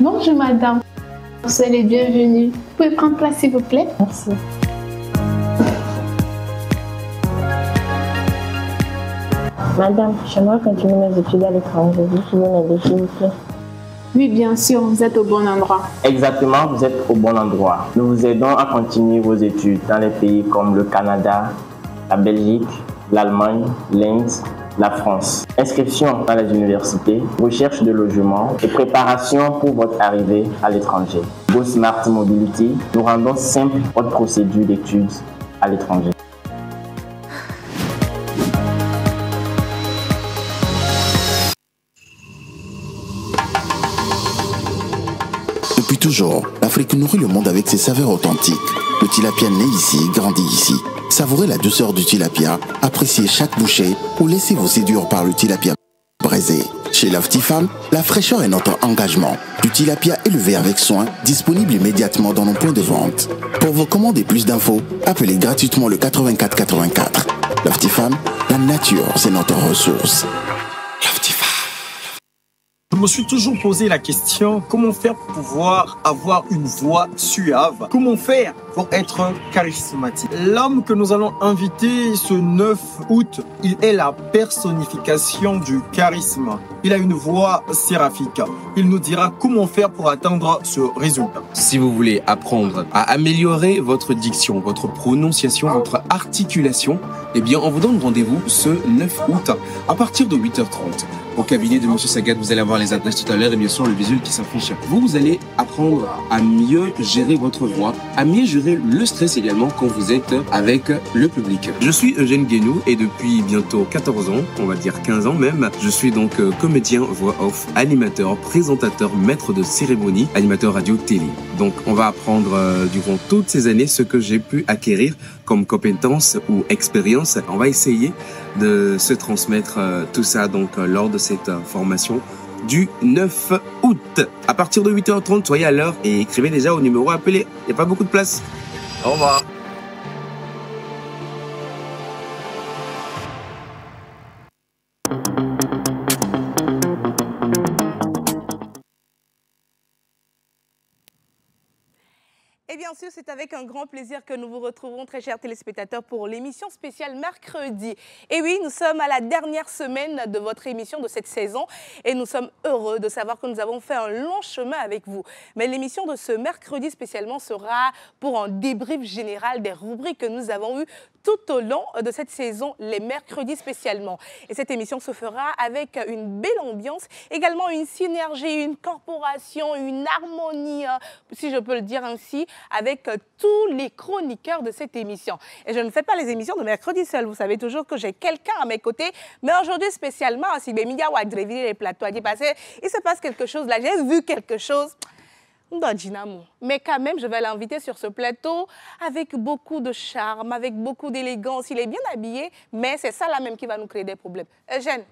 Bonjour madame, vous êtes les bienvenus. Vous pouvez prendre place s'il vous plaît? Merci. Madame, j'aimerais continuer mes études à l'étranger. Vous pouvez m'aider s'il vous plaît? Oui, bien sûr, vous êtes au bon endroit. Exactement, vous êtes au bon endroit. Nous vous aidons à continuer vos études dans les pays comme le Canada, la Belgique, l'Allemagne, l'Inde, la France. Inscription dans les universités, recherche de logement et préparation pour votre arrivée à l'étranger. Go Smart Mobility, nous rendons simple votre procédure d'études à l'étranger. Depuis toujours, l'Afrique nourrit le monde avec ses saveurs authentiques. Le tilapia naît ici, grandit ici. Savourez la douceur du tilapia, appréciez chaque bouchée ou laissez-vous séduire par le tilapia braisé. Chez Loftifam, la fraîcheur est notre engagement. Du tilapia élevé avec soin, disponible immédiatement dans nos points de vente. Pour vos commandes et plus d'infos, appelez gratuitement le 84 84. Loftifam, la nature, c'est notre ressource. Loftifam. Je me suis toujours posé la question, comment faire pour pouvoir avoir une voix suave? Comment faire pour être charismatique? L'homme que nous allons inviter ce 9 août, il est la personnification du charisme. Il a une voix séraphique. Il nous dira comment faire pour atteindre ce résultat. Si vous voulez apprendre à améliorer votre diction, votre prononciation, votre articulation, eh bien, on vous donne rendez-vous ce 9 août à partir de 8h30. Au cabinet de M. Sagat, vous allez avoir les adresses tout à l'heure et bien sûr le visuel qui s'affiche. Vous allez apprendre à mieux gérer votre voix, à mieux gérer le stress également quand vous êtes avec le public. Je suis Eugène Guénou et depuis bientôt 14 ans, on va dire 15 ans même, je suis donc comédien, voix off, animateur, présentateur, maître de cérémonie, animateur radio-télé. Donc on va apprendre durant toutes ces années ce que j'ai pu acquérir comme compétences ou expérience. On va essayer de se transmettre tout ça donc lors de cette formation du 9 août. À partir de 8h30, soyez à l'heure et écrivez déjà au numéro appelé. Il n'y a pas beaucoup de place. Au revoir. Et bien sûr, c'est avec un grand plaisir que nous vous retrouvons, très chers téléspectateurs, pour l'émission spéciale mercredi. Et oui, nous sommes à la dernière semaine de votre émission de cette saison et nous sommes heureux de savoir que nous avons fait un long chemin avec vous. Mais l'émission de ce mercredi spécialement sera pour un débrief général des rubriques que nous avons eues tout au long de cette saison, les mercredis spécialement. Et cette émission se fera avec une belle ambiance, également une synergie, une corporation, une harmonie, si je peux le dire ainsi, avec tous les chroniqueurs de cette émission. Et je ne fais pas les émissions de mercredi seul. Vous savez toujours que j'ai quelqu'un à mes côtés. Mais aujourd'hui spécialement, si les médias ont les plateaux, il se passe quelque chose là. J'ai vu quelque chose. Mais quand même, je vais l'inviter sur ce plateau avec beaucoup de charme, avec beaucoup d'élégance. Il est bien habillé, mais c'est ça là même qui va nous créer des problèmes. Eugène.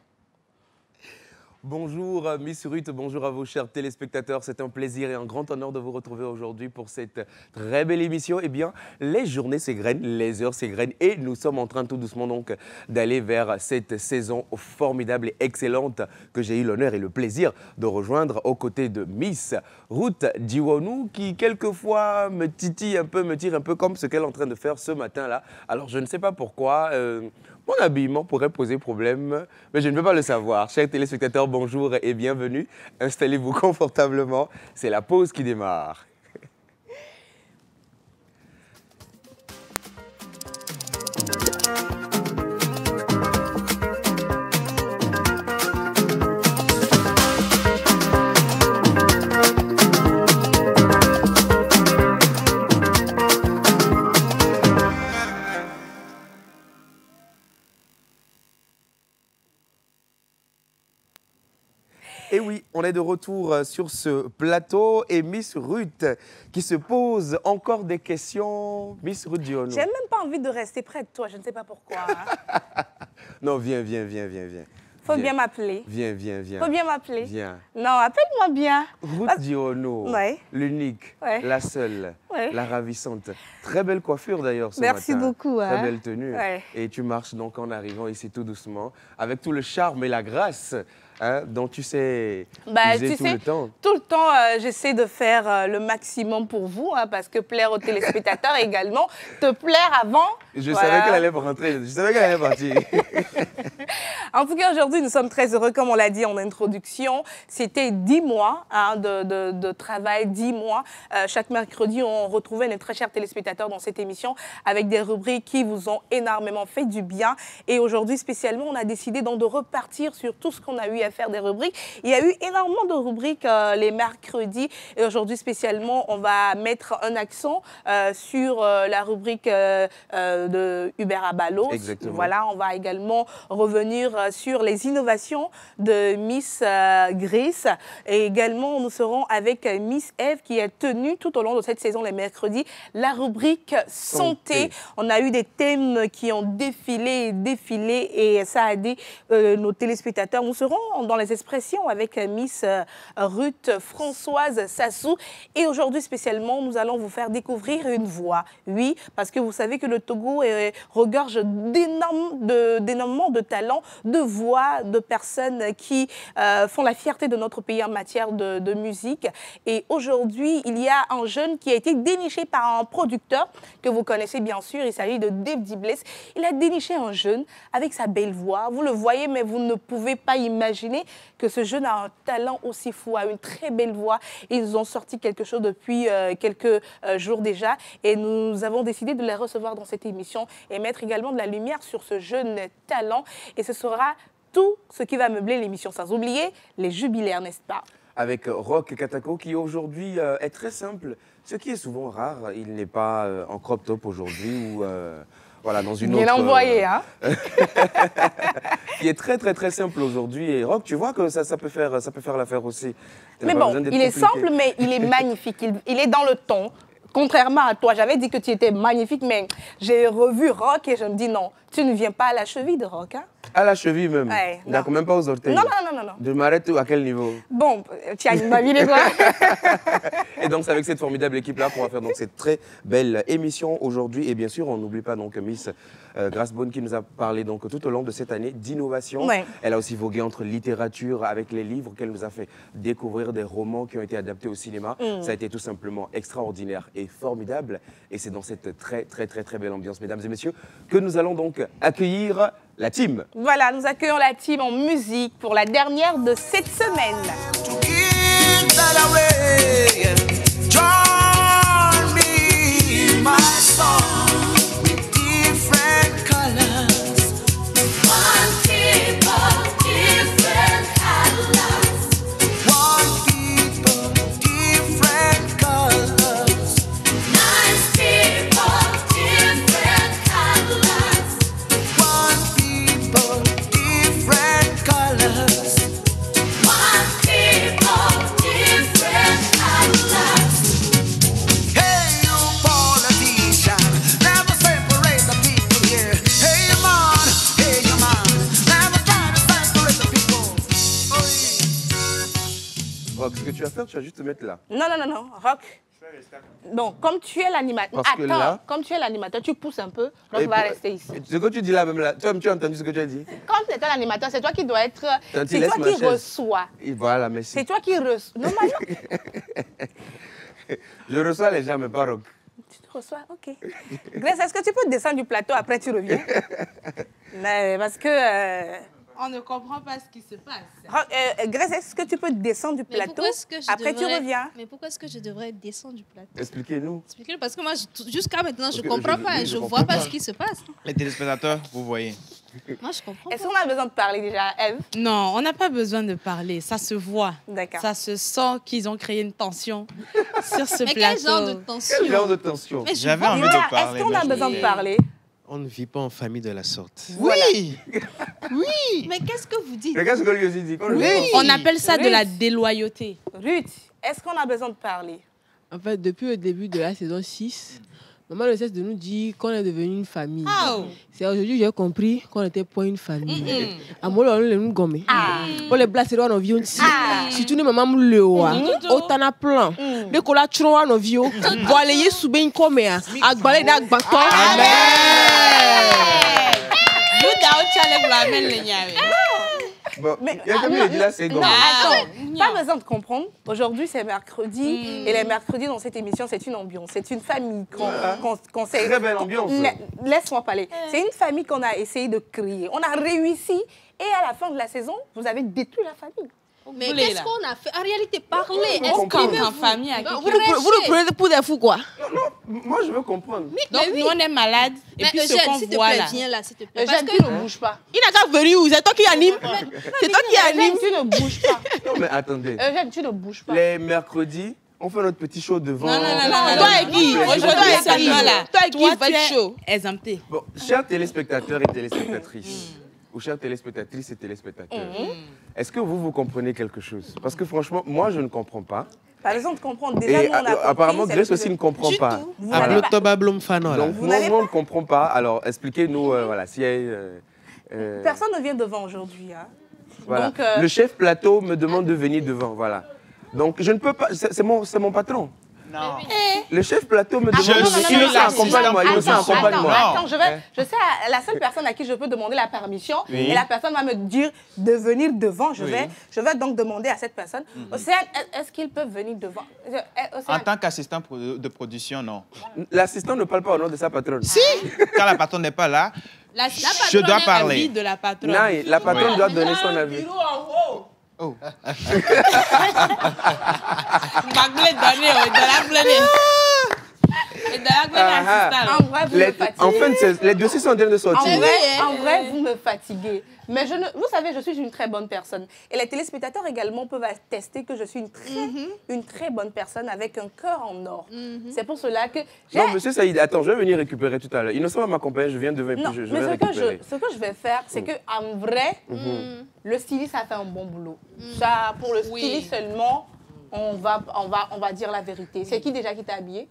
Bonjour Miss Ruth, bonjour à vos chers téléspectateurs. C'est un plaisir et un grand honneur de vous retrouver aujourd'hui pour cette très belle émission. Eh bien, les journées s'égrènent, les heures s'égrènent et nous sommes en train tout doucement donc d'aller vers cette saison formidable et excellente que j'ai eu l'honneur et le plaisir de rejoindre aux côtés de Miss Ruth Diwonou qui quelquefois me titille un peu, me tire un peu comme ce qu'elle est en train de faire ce matin-là. Alors je ne sais pas pourquoi, mon habillement pourrait poser problème, mais je ne peux pas le savoir. Chers téléspectateurs, bonjour et bienvenue. Installez-vous confortablement, c'est la pause qui démarre. Et oui, on est de retour sur ce plateau et Miss Ruth qui se pose encore des questions. Miss Ruth Diono. J'ai même pas envie de rester près de toi, je ne sais pas pourquoi. Hein. Non, viens. Faut bien m'appeler. Viens. Faut bien m'appeler. Viens. Non, appelle-moi bien. Ruth Diono, Ouais. l'unique, Ouais. la seule, Ouais. la ravissante. Très belle coiffure d'ailleurs ce Merci matin. beaucoup. Très Hein. belle tenue. Ouais. Et tu marches donc en arrivant ici tout doucement, avec tout le charme et la grâce dont tu sais user tout le temps. Tout le temps, j'essaie de faire le maximum pour vous, hein, parce que plaire aux téléspectateurs également, te plaire avant. Je voilà. savais qu'elle allait rentrer, je savais qu'elle allait partir. En tout cas, aujourd'hui, nous sommes très heureux, comme on l'a dit en introduction. C'était 10 mois hein, de travail, 10 mois. Chaque mercredi, on retrouvait nos très chers téléspectateurs dans cette émission avec des rubriques qui vous ont énormément fait du bien. Et aujourd'hui, spécialement, on a décidé donc de repartir sur tout ce qu'on a eu à faire des rubriques. Il y a eu énormément de rubriques les mercredis. Et aujourd'hui, spécialement, on va mettre un accent sur la rubrique de Hubert Abalos. Exactement. Voilà, on va également revenir sur les innovations de Miss Grace. Et également, nous serons avec Miss Eve qui a tenu tout au long de cette saison, les mercredis, la rubrique Santé. On a eu des thèmes qui ont défilé et ça a aidé nos téléspectateurs. Nous serons dans les expressions avec Miss Ruth Françoise Sassou. Et aujourd'hui, spécialement, nous allons vous faire découvrir une voix. Oui, parce que vous savez que le Togo regorge d'énormément de talents, de voix, de personnes qui font la fierté de notre pays en matière de musique. Et aujourd'hui, il y a un jeune qui a été déniché par un producteur que vous connaissez bien sûr. Il s'agit de Dave Dibless. Il a déniché un jeune avec sa belle voix. Vous le voyez, mais vous ne pouvez pas imaginer que ce jeune a un talent aussi fou, a une très belle voix. Ils ont sorti quelque chose depuis quelques jours déjà. Et nous avons décidé de les recevoir dans cette émission et mettre également de la lumière sur ce jeune talent. Et ce sera tout ce qui va meubler l'émission, sans oublier les jubilaires, n'est-ce pas? Avec Rock Katako qui aujourd'hui est très simple, ce qui est souvent rare. Il n'est pas en crop top aujourd'hui ou voilà, dans une autre... Bien envoyé, hein. Qui est très simple aujourd'hui. Et Rock, tu vois que ça peut faire l'affaire aussi. Mais bon, il est simple, mais il est magnifique. Il est dans le ton. Contrairement à toi, j'avais dit que tu étais magnifique, mais j'ai revu Rock et je me dis non, tu ne viens pas à la cheville de Rock, hein? À la cheville même. Ouais, d'accord, même pas aux orteils. Non. De m'arrête à quel niveau? Bon, tu as une vie, toi. Et donc, c'est avec cette formidable équipe-là qu'on va faire donc cette très belle émission aujourd'hui. Et bien sûr, on n'oublie pas donc Miss Grace Bonne qui nous a parlé donc tout au long de cette année d'innovation. Ouais. Elle a aussi vogué entre littérature avec les livres qu'elle nous a fait découvrir, des romans qui ont été adaptés au cinéma. Ça a été tout simplement extraordinaire et formidable. Et c'est dans cette très belle ambiance, mesdames et messieurs, que nous allons donc accueillir la team. Voilà, nous accueillons la team en musique pour la dernière de cette semaine. Rock, ce que tu vas faire, tu vas juste te mettre là. Non, Rock. Donc, comme tu es l'animateur, comme tu es l'animateur, tu pousses un peu, Rock va rester ici. Ce que tu dis là, même là, tu as entendu ce que tu as dit? Quand tu es l'animateur, c'est toi qui dois être, c'est toi qui reçois. Et voilà, merci. C'est toi qui reçois. Normalement. Je reçois les gens, mais pas Rock. Tu reçois, ok. Grace, est-ce que tu peux descendre du plateau, après tu reviens? Mais parce que... On ne comprend pas ce qui se passe. Grace, est-ce que tu peux descendre du plateau, après tu reviens? Mais pourquoi est-ce que je devrais descendre du plateau? Expliquez-nous. Expliquez-nous, parce que moi, jusqu'à maintenant, je ne comprends pas. Je ne vois pas ce qui se passe. Les téléspectateurs, vous voyez. Moi, je comprends. Est-ce qu'on a besoin de parler déjà, Eve? Non, on n'a pas besoin de parler. Ça se voit. D'accord. Ça se sent qu'ils ont créé une tension sur ce Mais plateau. quel genre de tension? Quel genre de tension? J'avais envie de parler. Est-ce qu'on a besoin de parler? On ne vit pas en famille de la sorte. Oui. Oui. Mais qu'est-ce que vous dites? Qu'est-ce que lui aussi dit? On appelle ça de la déloyauté. Ruth, est-ce qu'on a besoin de parler? En fait, depuis le début de la saison 6, maman ne cesse de nous dire qu'on est devenu une famille. Oh. C'est aujourd'hui que j'ai compris qu'on n'était pas une famille. À moi, on est nous gommés. On les blagues, on vit aussi. Si tu n'es maman le oa, autant à plan. Dès qu'on a trop à nos vieux, balayer sous bien comme à balayer d'un bâton. Bon, mais il y a quelqu'un qui dit là, c'est non, attends, pas besoin de comprendre. Aujourd'hui, c'est mercredi. Et les mercredis, dans cette émission, c'est une ambiance. C'est une famille qu'on s'est... Très belle ambiance. Laisse-moi parler. C'est une famille qu'on a essayé de créer. On a réussi. Et à la fin de la saison, vous avez détruit la famille. Mais qu'est-ce qu'on a fait? En réalité, parlez, exprimez-vous. En famille, vous nous prenez pour des fous, quoi. Non, moi, je veux comprendre. Donc, nous, on est malades. Et puis, ce qu'on voit là... Viens là, s'il te plaît. Eugène, tu ne bouges pas. Il n'a qu'à venir où? C'est toi qui anime. C'est toi qui anime. Tu ne bouges pas. Non, mais attendez. Eugène, tu ne bouges pas. Les mercredis, on fait notre petit show devant. Non. Toi et qui? Aujourd'hui, seulement là. Toi et qui va être chaud? Exempté. Bon, chers téléspectateurs et téléspectatrices, ou chères téléspectatrices et téléspectateurs, est-ce que vous comprenez quelque chose? Parce que franchement, moi, je ne comprends pas. Par exemple, comprendre. Déjà, Et nous, on a compris, apparemment, Grace aussi ne comprend pas. Donc, nous, on ne comprend pas. Alors, expliquez-nous, voilà, si personne ne vient devant aujourd'hui. Hein. Voilà. Donc, le chef plateau me demande de venir devant, voilà. Donc, je ne peux pas, c'est mon patron. Non. Le chef plateau me demande de venir. Innocent, accompagne-moi. Attends, je sais la seule personne à qui je peux demander la permission, et la personne va me dire de venir devant. Je vais donc demander à cette personne, Océane, est-ce qu'ils peuvent venir devant? En tant qu'assistant de production, non. L'assistant ne parle pas au nom de sa patronne. Si. Quand la patronne n'est pas là, je dois parler. De la patronne. Non, la patronne doit donner son avis. Oh. En fait, les dossiers sont en train de sortir. En vrai, vous me fatiguez. Mais vous savez, je suis une très bonne personne. Et les téléspectateurs également peuvent attester que je suis une très bonne personne avec un cœur en or. C'est pour cela que... Non, monsieur Saïd, attends, je vais venir récupérer tout à l'heure. Innocent va m'accompagner, je viens devant et puis je vais récupérer. Ce que je vais faire, c'est qu'en vrai, le styliste a fait un bon boulot. Ça, pour le styliste seulement, on va dire la vérité. C'est qui déjà qui t'a habillé?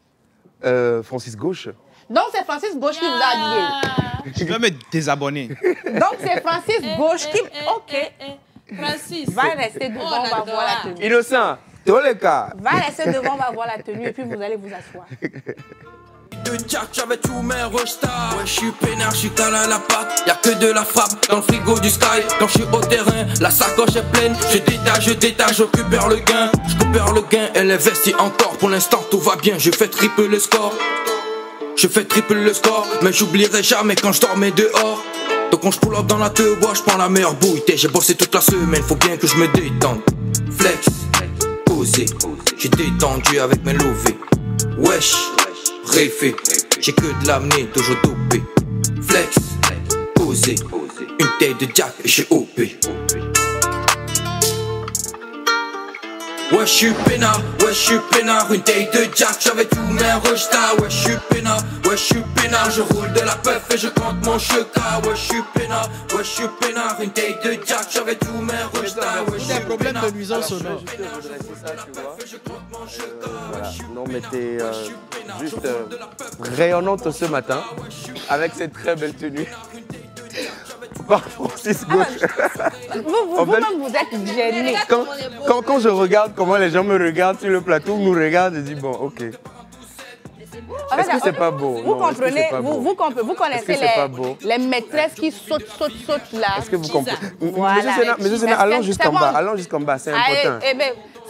Francis Gauche. Donc c'est Francis Gauche qui vous a habillé. Je vais me désabonner. Donc c'est Francis Gauche qui... Ok. Francis. Va rester devant, on va voir la tenue. Innocent, tous les cas. Va rester devant, on va voir la tenue et puis vous allez vous asseoir. De Jack, j'avais tous mes restars. Ouais, je suis peinard, je suis calé à la patte. Y'a que de la frappe dans le frigo du Sky. Quand je suis au terrain, la sacoche est pleine. Je détache, je récupère le gain. Je récupère le gain, elle est vestie encore. Pour l'instant, tout va bien, je fais triple le score. Je fais triple le score, mais j'oublierai jamais quand je dormais dehors. Donc quand je pull up dans la te bois, je prends la meilleure bouille. J'ai bossé toute la semaine, faut bien que je me détende. Flex, posé, j'ai détendu avec mes lovés. Wesh, réfé, j'ai que de l'amener, toujours dopé. Flex, posé, une tête de Jack et j'ai OP. Ouais, je suis peinard, une taille de Jack, j'avais tous mes rejtats. Ouais, je suis peinard, je roule de la puff et je compte mon cheka. Ouais, je suis peinard, une taille de Jack, j'avais tous mes rejtats. Ouais, des problèmes de nuisance sonore. Non, mais t'es juste rayonnante ce matin avec cette très belle tenue. Par Francis Gauche. Vous-même, vous êtes gêné. Quand je regarde comment les gens me regardent sur le plateau, nous regardent et disent bon, ok. Est-ce que c'est pas beau? Vous comprenez, vous connaissez les maîtresses qui sautent là. Est-ce que vous comprenez? Monsieur Sénat, allons jusqu'en bas, c'est important.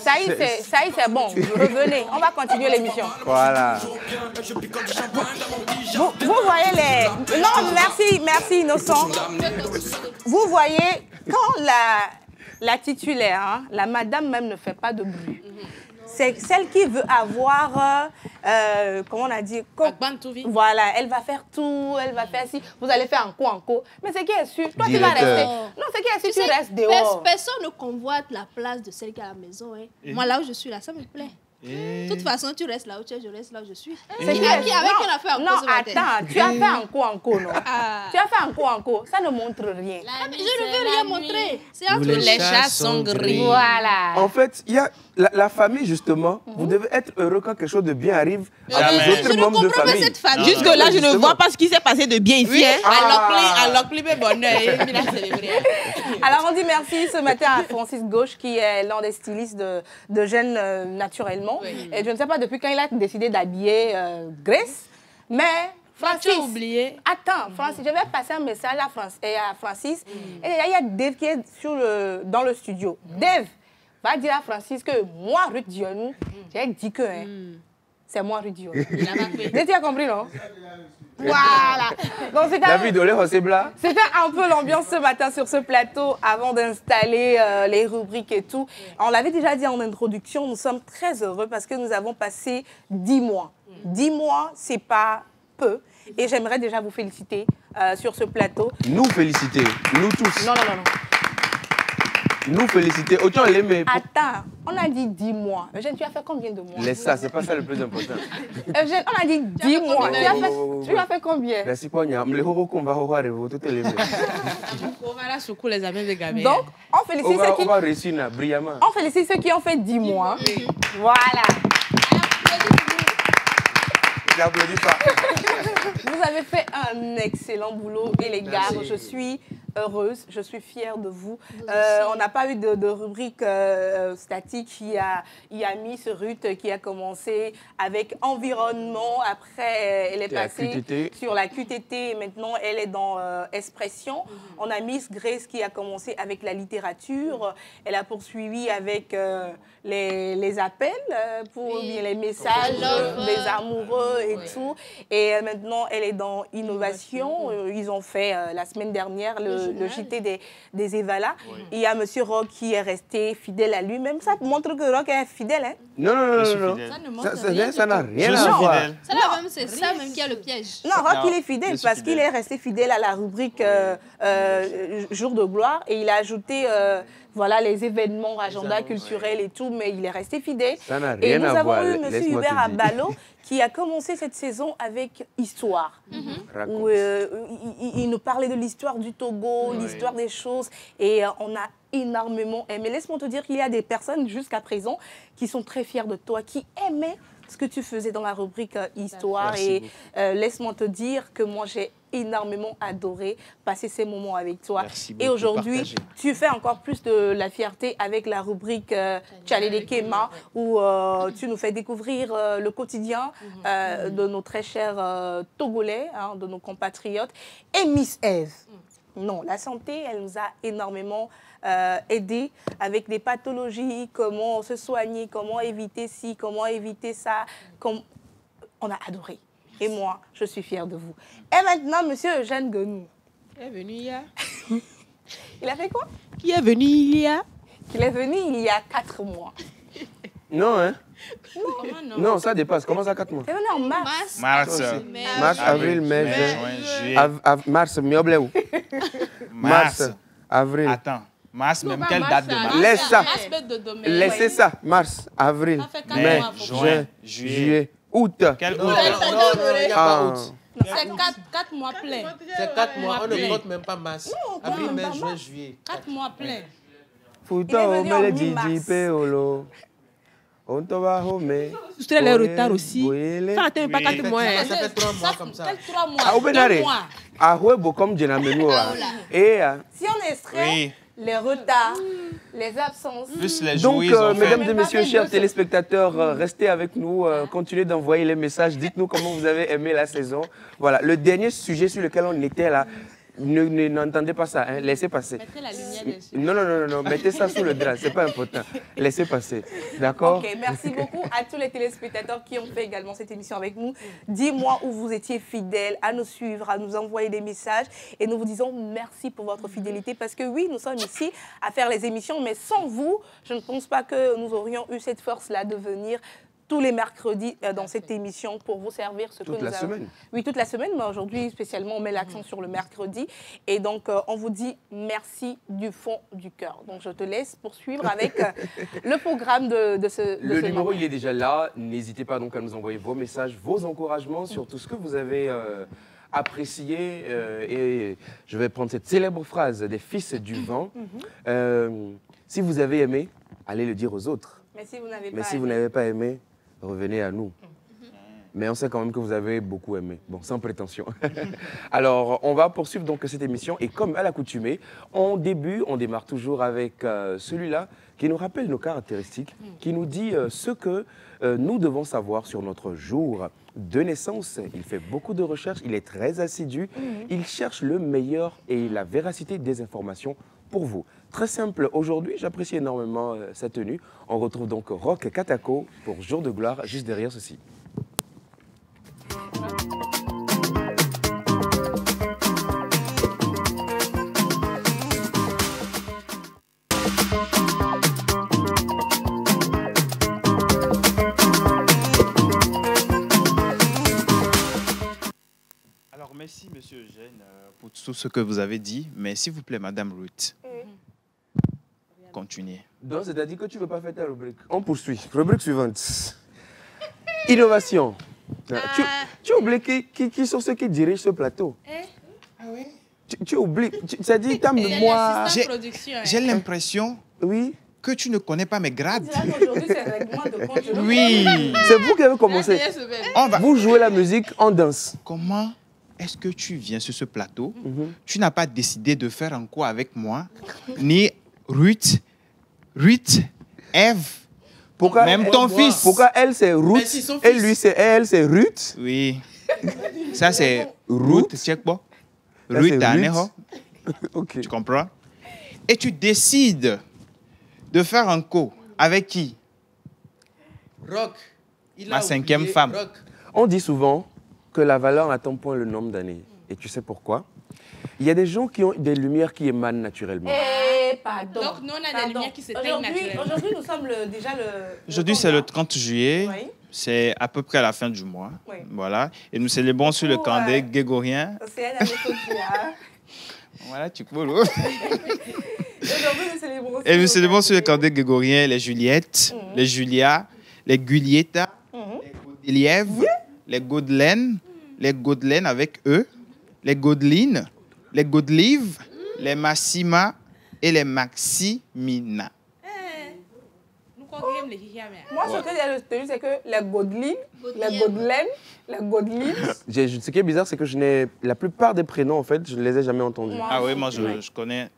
Ça y est, c'est bon. Revenez, on va continuer l'émission. Voilà. Vous voyez les... Non, merci Innocent. Vous voyez, quand la titulaire, hein, la madame même ne fait pas de bruit. C'est celle qui veut avoir, comment on a dit, voilà, elle va faire tout, elle va faire ci, vous allez faire un coup. Mais c'est qui est sûr, toi tu vas rester. Non, c'est qui est sûr, tu restes dehors. Personne ne convoite la place de celle qui est à la maison. Hein. Moi, là où je suis, là, ça me plaît. De toute façon, tu restes là où tu es, je reste là où je suis. C'est qui avec qui on a fait un coup. Non, attends, tu as fait un coup, non? Tu as fait un coup, ça ne montre rien. Je ne veux rien montrer. C'est entre les chats sont gris. Voilà. En fait, il y a la famille, justement. Vous devez être heureux quand quelque chose de bien arrive à vos autres membres de famille. Cette famille. Jusque-là, je ne vois pas ce qui s'est passé de bien ici. Oui, alors, plus bonheur. Alors, on dit merci ce matin à Francis Gauche, qui est l'un des stylistes de jeunes naturellement. Oui. Et je ne sais pas depuis quand il a décidé d'habiller Grace, mais Francis, oublié. Attends, Francis, je vais passer un message à Francis. Et là, il y a Dave qui est dans le studio. Dave va dire à Francis que moi, Ruth Dionou, j'ai dit que c'est moi, Ruth Dionou. Tu as compris, non? Voilà. Donc, David, c'était un peu l'ambiance ce matin sur ce plateau avant d'installer les rubriques et tout. On l'avait déjà dit en introduction, nous sommes très heureux parce que nous avons passé 10 mois. 10 mois, c'est pas peu. Et j'aimerais déjà vous féliciter sur ce plateau. Nous féliciter, nous tous. Non. Nous féliciter. Autant l'aimer. Attends, on a dit 10 mois. Eugène, tu as fait combien de mois? Laisse ça, c'est pas ça le plus important. Eugène, on a dit 10 mois. Tu as fait combien? Merci pour nous. Les horreurs qu'on va revoir, tout est les mêmes. On va là sur les amis de Gabriel. Donc, on félicite ceux qui... On va réussir brillamment. On félicite ceux qui ont fait 10 mois. Voilà. N'applaudis pas. Vous avez fait un excellent boulot et les gars, je suis heureuse, je suis fière de vous. On n'a pas eu de rubrique statique. Il y a Miss Ruth qui a commencé avec environnement. Après, elle est passée sur la QTT et maintenant elle est dans expression. On a Miss Grace qui a commencé avec la littérature. Elle a poursuivi avec les appels pour les messages des amoureux et tout. Et maintenant, elle est dans innovation. Ils ont fait la semaine dernière le JT des Evala. Oui. Il y a M. Rock qui est resté fidèle à lui-même. Ça montre que Rock est fidèle. Hein? Non. Ça n'a rien à voir. C'est ça même qui a le piège. Non, Rock, il est fidèle parce qu'il est resté fidèle à la rubrique Jour de gloire. Et il a ajouté... voilà les événements, agenda culturel et tout, mais il est resté fidèle. Ça n'a rien à voir. Et nous avons eu M. Hubert Abalo qui a commencé cette saison avec Histoire. Où il nous parlait de l'histoire du Togo, l'histoire des choses. Et on a énormément aimé. Laisse-moi te dire qu'il y a des personnes jusqu'à présent qui sont très fiers de toi, qui aimaient ce que tu faisais dans la rubrique Histoire. Merci et laisse-moi te dire que moi, j'ai énormément adoré passer ces moments avec toi. Et aujourd'hui, tu fais encore plus de la fierté avec la rubrique Tchalele Kema, où tu nous fais découvrir le quotidien de nos très chers Togolais, hein, de nos compatriotes. Et Miss Eve. Non, la santé, elle nous a énormément aidé avec des pathologies, comment se soigner, comment éviter ci, comment éviter ça. On a adoré. Et moi, je suis fière de vous. Et maintenant, monsieur Eugène Gonou. Il est venu il y a... Il a fait quoi? Qui est venu il y a... Il est venu il y a 4 mois. Non, hein? Non. Non, ça dépasse. Comment ça, 4 mois? Il est venu en mars. Mars, avril, mai, juin. Mars, mieux où? Mars, avril. Attends. Mars, même quelle date de mars? Laisse ça. Laissez ça. Mars, avril, mai, juin, juillet. Août. Quel août? C'est 4 mois pleins. C'est 4 mois. On ne compte même pas mars. Avril, mai, juin, juillet. 4 mois pleins. On te va homer. Tu as le retard aussi. Ça n'atteint pas 4 mois. Ça fait 3 mois comme ça. 3 mois. 2 mois. Si on extrait les retards, les absences. Donc, mesdames et messieurs, chers téléspectateurs, restez avec nous, continuez d'envoyer les messages. Dites-nous comment vous avez aimé la saison. Voilà, le dernier sujet sur lequel on était là, N'entendez pas ça, hein. Laissez passer. Mettez la lumière dessus. Non, mettez ça sous le drap, c'est pas important. Laissez passer, d'accord? Ok, merci beaucoup à tous les téléspectateurs qui ont fait également cette émission avec nous. Dis-moi où vous étiez fidèles à nous suivre, à nous envoyer des messages et nous vous disons merci pour votre fidélité parce que oui, nous sommes ici à faire les émissions, mais sans vous, je ne pense pas que nous aurions eu cette force-là de venir tous les mercredis dans cette émission pour vous servir ce que nous avons. Toute la semaine. Oui, toute la semaine, mais aujourd'hui spécialement on met l'accent sur le mercredi et donc on vous dit merci du fond du cœur. Donc je te laisse poursuivre avec le programme de ce Le numéro il est déjà là, n'hésitez pas donc à nous envoyer vos messages, vos encouragements sur tout ce que vous avez apprécié et je vais prendre cette célèbre phrase des fils du vent. Si vous avez aimé, allez le dire aux autres. Mais si vous n'avez pas aimé, revenez à nous. Mais on sait quand même que vous avez beaucoup aimé. Bon, sans prétention. Alors, on va poursuivre donc cette émission. Et comme à l'accoutumée, on démarre toujours avec celui-là qui nous rappelle nos caractéristiques, qui nous dit ce que nous devons savoir sur notre jour de naissance. Il fait beaucoup de recherches, il est très assidu. Il cherche le meilleur et la véracité des informations pour vous. Très simple, aujourd'hui, j'apprécie énormément sa tenue. On retrouve donc Rock Katako pour Jour de gloire, juste derrière ceci. Alors, merci, Monsieur Eugène, pour tout ce que vous avez dit. Mais s'il vous plaît, Madame Ruth, continuez. Donc, c'est-à-dire que tu ne veux pas faire ta rubrique. On poursuit. Rubrique suivante. Innovation. Tu oublies qui sont ceux qui dirigent ce plateau. Ah oui? Tu oublies. C'est-à-dire ta mémoire. J'ai l'impression que tu ne connais pas mes grades. Oui. C'est vous qui avez commencé. Vous jouez la musique, on danse. Comment est-ce que tu viens sur ce plateau? Tu n'as pas décidé de faire un cours avec moi, ni Ruth, Eve, pourquoi même ton fils. Pourquoi elle c'est Ruth et lui elle c'est Ruth? Oui. Ça c'est Ruth, c'est quoi? Ruth Daneho. Ok. Tu comprends? Et tu décides de faire un cours avec qui? Rock. Ma cinquième femme. Rock. On dit souvent que la valeur n'attend point le nombre d'années. Et tu sais pourquoi? Il y a des gens qui ont des lumières qui émanent naturellement. Pardon. Donc, nous, on a des lumières qui s'éteignent naturellement. Aujourd'hui, nous sommes déjà le... Aujourd'hui, c'est le 30 juillet. Oui. C'est à peu près à la fin du mois. Oui. Voilà. Et nous célébrons sur le calendrier grégorien. Voilà, tu peux. Aujourd'hui, nous célébrons. Et nous célébrons sur le calendrier grégorien les Juliettes, les Julia, les Gulietta, les Godelièvres, les Godelaines, les Godelaines avec eux, les Godelines, les Godelives, les Massima et les Maximina. Moi, ce que j'ai retenu, c'est que les Godelines, les Godelaines, les Godelines... Ce qui est bizarre, c'est que la plupart des prénoms, en fait, je ne les ai jamais entendus. Ah oui, moi, je connais...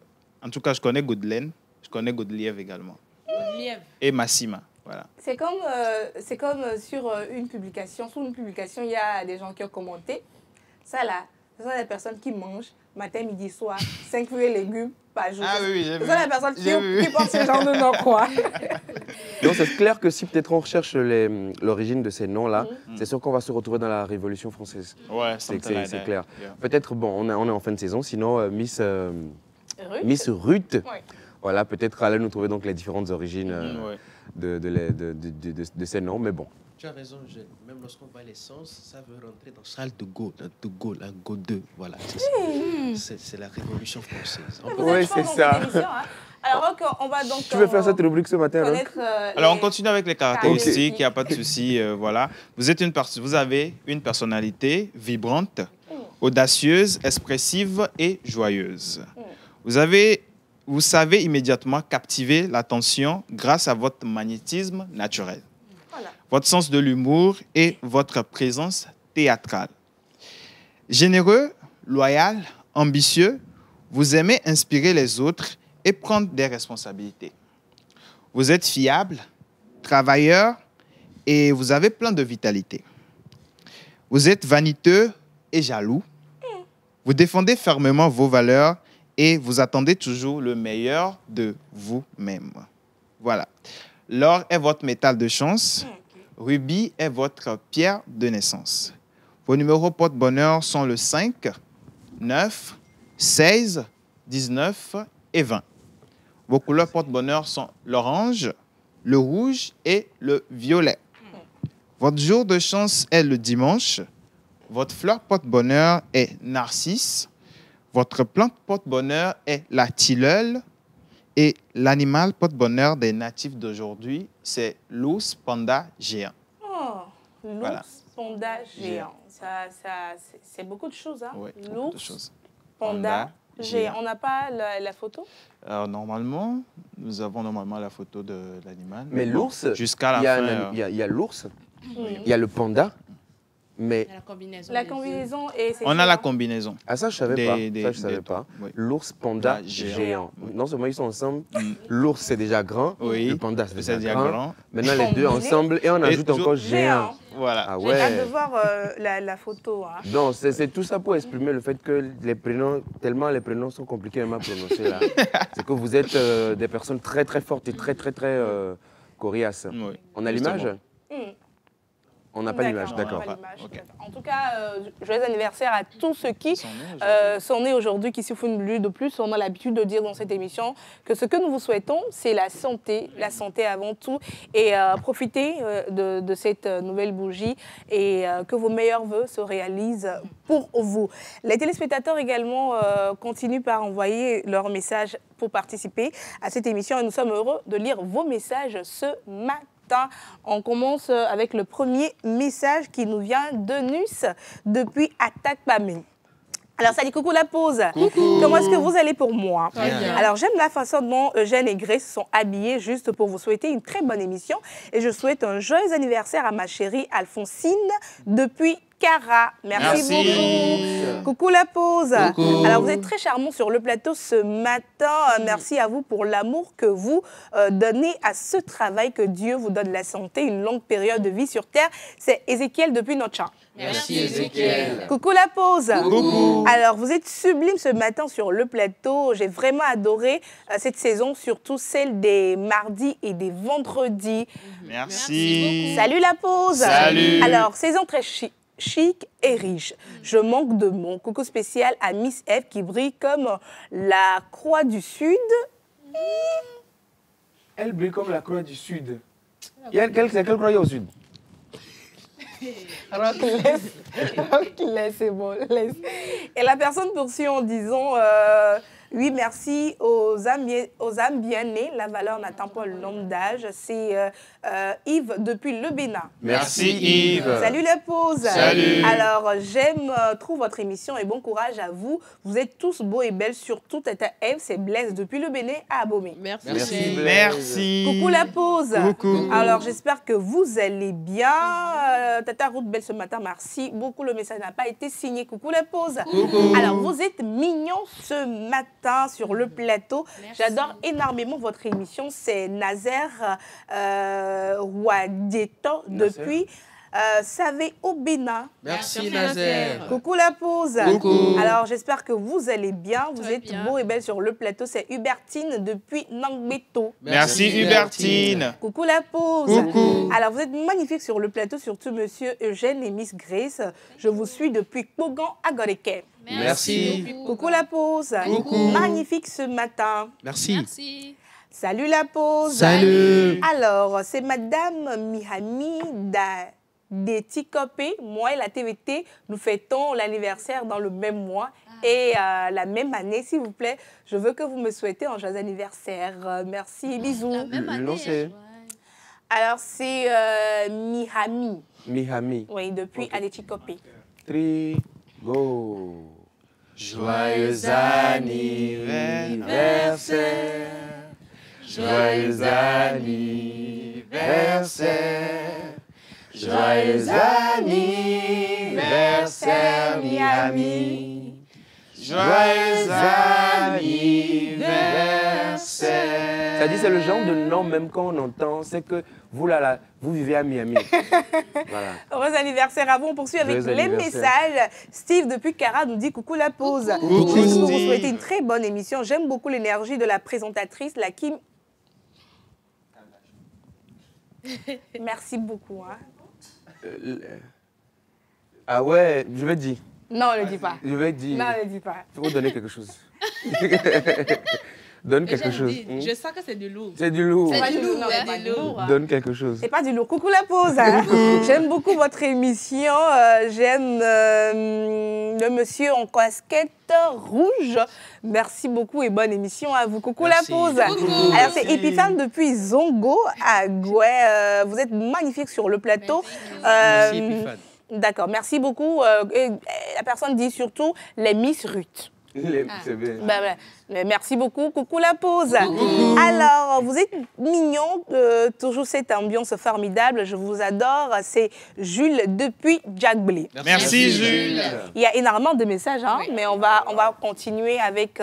En tout cas, je connais Godelaine, je connais Godeliève également. Godeliève. Et Massima, voilà. C'est comme sur une publication. Sous une publication, il y a des gens qui ont commenté. Ça, là, ce sont des personnes qui mangent matin, midi, soir, 5 fruits et légumes par jour. Ah oui, j'ai vu. Ce sont des personnes qui portent ce genre de nom, quoi. Donc, c'est clair que si peut-être on recherche l'origine de ces noms-là, c'est sûr qu'on va se retrouver dans la Révolution française. Ouais, c'est clair. Yeah. Peut-être, bon, on est en fin de saison, sinon Miss Ruth, voilà, peut-être aller nous trouver donc les différentes origines de ces noms, mais bon. Tu as raison, Eugène. Même lorsqu'on voit l'essence, ça veut rentrer dans Charles de Gaulle, un Gaulle 2. Voilà, c'est la Révolution française. Oui, c'est ça. Alors, on va donc... Tu veux faire cette rubrique ce matin, Alors, on continue avec les caractéristiques, il n'y a pas de souci. Voilà. Vous avez une personnalité vibrante, audacieuse, expressive et joyeuse. Vous savez immédiatement captiver l'attention grâce à votre magnétisme naturel, votre sens de l'humour et votre présence théâtrale. Généreux, loyal, ambitieux, vous aimez inspirer les autres et prendre des responsabilités. Vous êtes fiable, travailleur et vous avez plein de vitalité. Vous êtes vaniteux et jaloux. Vous défendez fermement vos valeurs et vous attendez toujours le meilleur de vous-même. Voilà. L'or est votre métal de chance. Rubis est votre pierre de naissance. Vos numéros porte-bonheur sont le 5, 9, 16, 19 et 20. Vos couleurs porte-bonheur sont l'orange, le rouge et le violet. Votre jour de chance est le dimanche. Votre fleur porte-bonheur est narcisse. Votre plante porte-bonheur est la tilleule. Et l'animal porte-bonheur des natifs d'aujourd'hui, c'est l'ours panda géant. Oh, l'ours Voilà. panda géant. C'est beaucoup de choses. Hein? Oui, beaucoup de L'ours choses. panda géant. On n'a pas la photo? Alors, normalement, nous avons la photo de l'animal. Mais bon, l'ours, jusqu'à la fin. il y a l'ours, Oui. il y a le panda, mais... La combinaison et c'est On a la combinaison. Ah, ça, je savais pas. Ça, je savais pas. L'ours panda Géant. géant. Non seulement ils sont ensemble, l'ours, c'est déjà grand, le panda, c'est déjà grand. Maintenant, les deux ensemble, et on ajoute encore géant. Voilà. Ah J'ai ouais. hâte de voir la photo. Hein. Non, c'est tout ça pour exprimer le fait que les prénoms, tellement les prénoms sont compliqués à prononcer là, c'est que vous êtes des personnes très très fortes et très coriaces. Oui, on a l'image? On n'a pas l'image, D'accord, d'accord. on n'a pas l'image. En tout cas, joyeux anniversaire à tous ceux qui sont nés aujourd'hui, qui souffrent une lutte de plus. On a l'habitude de dire dans cette émission que ce que nous vous souhaitons, c'est la santé avant tout. Et profitez de cette nouvelle bougie et que vos meilleurs vœux se réalisent pour vous. Les téléspectateurs également continuent par envoyer leurs messages pour participer à cette émission et nous sommes heureux de lire vos messages ce matin. On commence avec le premier message qui nous vient de Nus depuis Atakpamé. Alors, ça dit coucou la pause. Coucou. Comment est-ce que vous allez pour moi? Bien. Alors, j'aime la façon dont Eugène et Grace sont habillés juste pour vous souhaiter une très bonne émission. Et je souhaite un joyeux anniversaire à ma chérie Alphonsine depuis Cara. Merci beaucoup. Coucou la pause. Coucou. Alors, vous êtes très charmants sur le plateau ce matin. Merci à vous pour l'amour que vous donnez à ce travail. Que Dieu vous donne la santé, une longue période de vie sur Terre. C'est Ézéchiel depuis notre champ. Merci Ézéchiel. Coucou la pause. Coucou. Alors, vous êtes sublime ce matin sur le plateau. J'ai vraiment adoré cette saison, surtout celle des mardis et des vendredis. Merci. Salut la pause. Salut. Alors, saison très chic et riche. Je manque de mots. Coucou spécial à Miss Eve qui brille comme la Croix du Sud. Elle brille comme la Croix du Sud. Quelle croix il y a au Sud? Alors, laisse, c'est bon, laisse. Et la personne poursuit en disant oui, merci aux âmes bien nées. La valeur n'atteint pas le nombre d'âge. C'est Yves depuis le Bénin. Merci Yves. Salut la pause. Salut. Alors, j'aime trop votre émission et bon courage à vous. Vous êtes tous beaux et belles, surtout Tata Eve, c'est Blaise depuis le Bénin à Abomey. Merci. Merci. Coucou la pause. Coucou. Alors, j'espère que vous allez bien. Tata Ruth Belle ce matin, merci beaucoup. Le message n'a pas été signé. Coucou la pause. Coucou. Alors, vous êtes mignons ce matin sur le plateau. J'adore énormément votre émission. C'est Nazaire Rouadeto depuis Savé au Bénin. Merci Nazaire. Coucou la pause. Coucou. Alors, j'espère que vous allez bien. Vous Très êtes bien. beaux et belles sur le plateau. C'est Hubertine depuis Nangbeto. Merci Hubertine. Coucou la pause. Coucou. Alors, vous êtes magnifique sur le plateau, surtout Monsieur Eugène et Miss Grace. Je vous suis depuis Pogan à Goreke. Merci. Coucou la pause. Coucou. Magnifique ce matin. Merci. Merci. Salut la pause. Salut. Alors, c'est Madame Mihami de Tikopé. Moi et la TVT, nous fêtons l'anniversaire dans le même mois et la même année. S'il vous plaît, je veux que vous me souhaitez un joyeux anniversaire. Merci et bisous. La même année. Non, c'est Alors, c'est Mihami. Mihami. Oui, depuis Ok. Adétikopé. 3, go. Joyeux anniversaire. Joyeux anniversaire. Joyeux anniversaire, Miami. Joyeux anniversaire. C'est-à-dire, c'est le genre de nom même quand on entend, c'est que vous, là, vous vivez à Miami. Voilà. Heureux anniversaire à vous. On poursuit avec les messages. Steve, depuis Cara, nous dit coucou la pause. Coucou, Juste pour vous Steve. souhaiter une très bonne émission. J'aime beaucoup l'énergie de la présentatrice, la Kim. Merci beaucoup. Hein. Ah ouais, je vais te dire. Non, ne le dis pas. Je vais te dire. Non, ne le dis pas. Il faut donner quelque chose. Donne quelque chose. Je sens que c'est du lourd. C'est du lourd. C'est du lourd, non, c'est pas du lourd. Donne quelque chose. C'est pas du lourd. Coucou la pause. Hein. J'aime beaucoup votre émission. J'aime le monsieur en casquette rouge. Merci beaucoup et bonne émission à vous. Coucou Merci. la pause. Coucou. Alors c'est Merci. Epiphan depuis Zongo à Gouet. Vous êtes magnifique sur le plateau. Merci, Epiphan. D'accord, merci beaucoup. Et la personne dit surtout les Miss Ruth. C'est bien. Ben, voilà. Mais merci beaucoup. Coucou la pause. Alors, vous êtes mignon. Toujours cette ambiance formidable. Je vous adore. C'est Jules depuis Jack Blé. Merci, Jules. Il y a énormément de messages, hein, mais on va continuer avec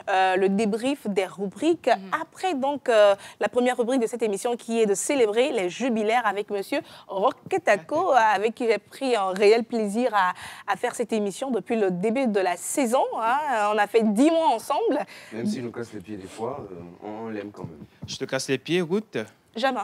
le débrief des rubriques. Après, donc, la première rubrique de cette émission qui est de célébrer les jubilaires avec monsieur Roquetaco, avec qui j'ai pris un réel plaisir à faire cette émission depuis le début de la saison. Hein. On a fait 10 mois ensemble. Même s'il nous casse les pieds des fois, on l'aime quand même. Je te casse les pieds, Ruth. Jamais.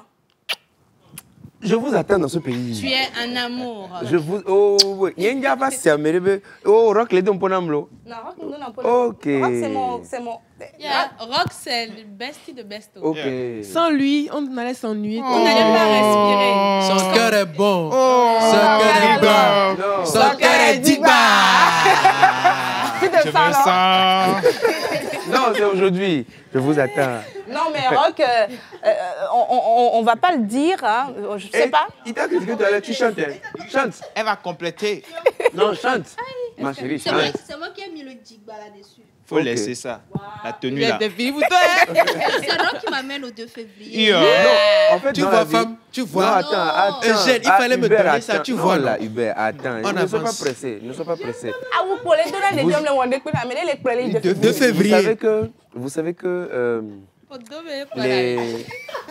Je vous attends dans ce pays. Tu es un amour. Je vous... Oh, oui. Yenga va s'amérer. Oh, rock les deux pour n'amlo. Non, Rock, nous n'en pas. Ok. Rock, c'est mon... Yeah, Rock, c'est le bestie de besto. Ok. Sans lui, on allait s'ennuyer. On n'allait pas respirer. Son cœur est bon. Son cœur est bon. Son cœur est diba. Je me sens. Non, c'est aujourd'hui. Je vous attends. Non, mais Rock, on va pas le dire, hein. Je sais pas. Il t'a critiqué tout à l'heure, tu chantes. Hein. Chante. Elle va compléter. Non, chante. Ma chérie, chante. C'est moi qui ai mis le jigba là-dessus. Faut laisser ça. La tenue là. C'est Rock qui m'amène au 2 février. Yeah. Non, en fait, Tu dans vois, la vie- femme, tu vois. Non, attends. Eugène, il fallait me Hubert, donner ça, attends. tu vois. Non, là, non? Hubert, attends. On Ne sois pas avance. pressé. Ne sois pas pressé. Ah, vous pouvez donner les diams, le wandé, puis amener les prélés de 2 février. Vous savez que les...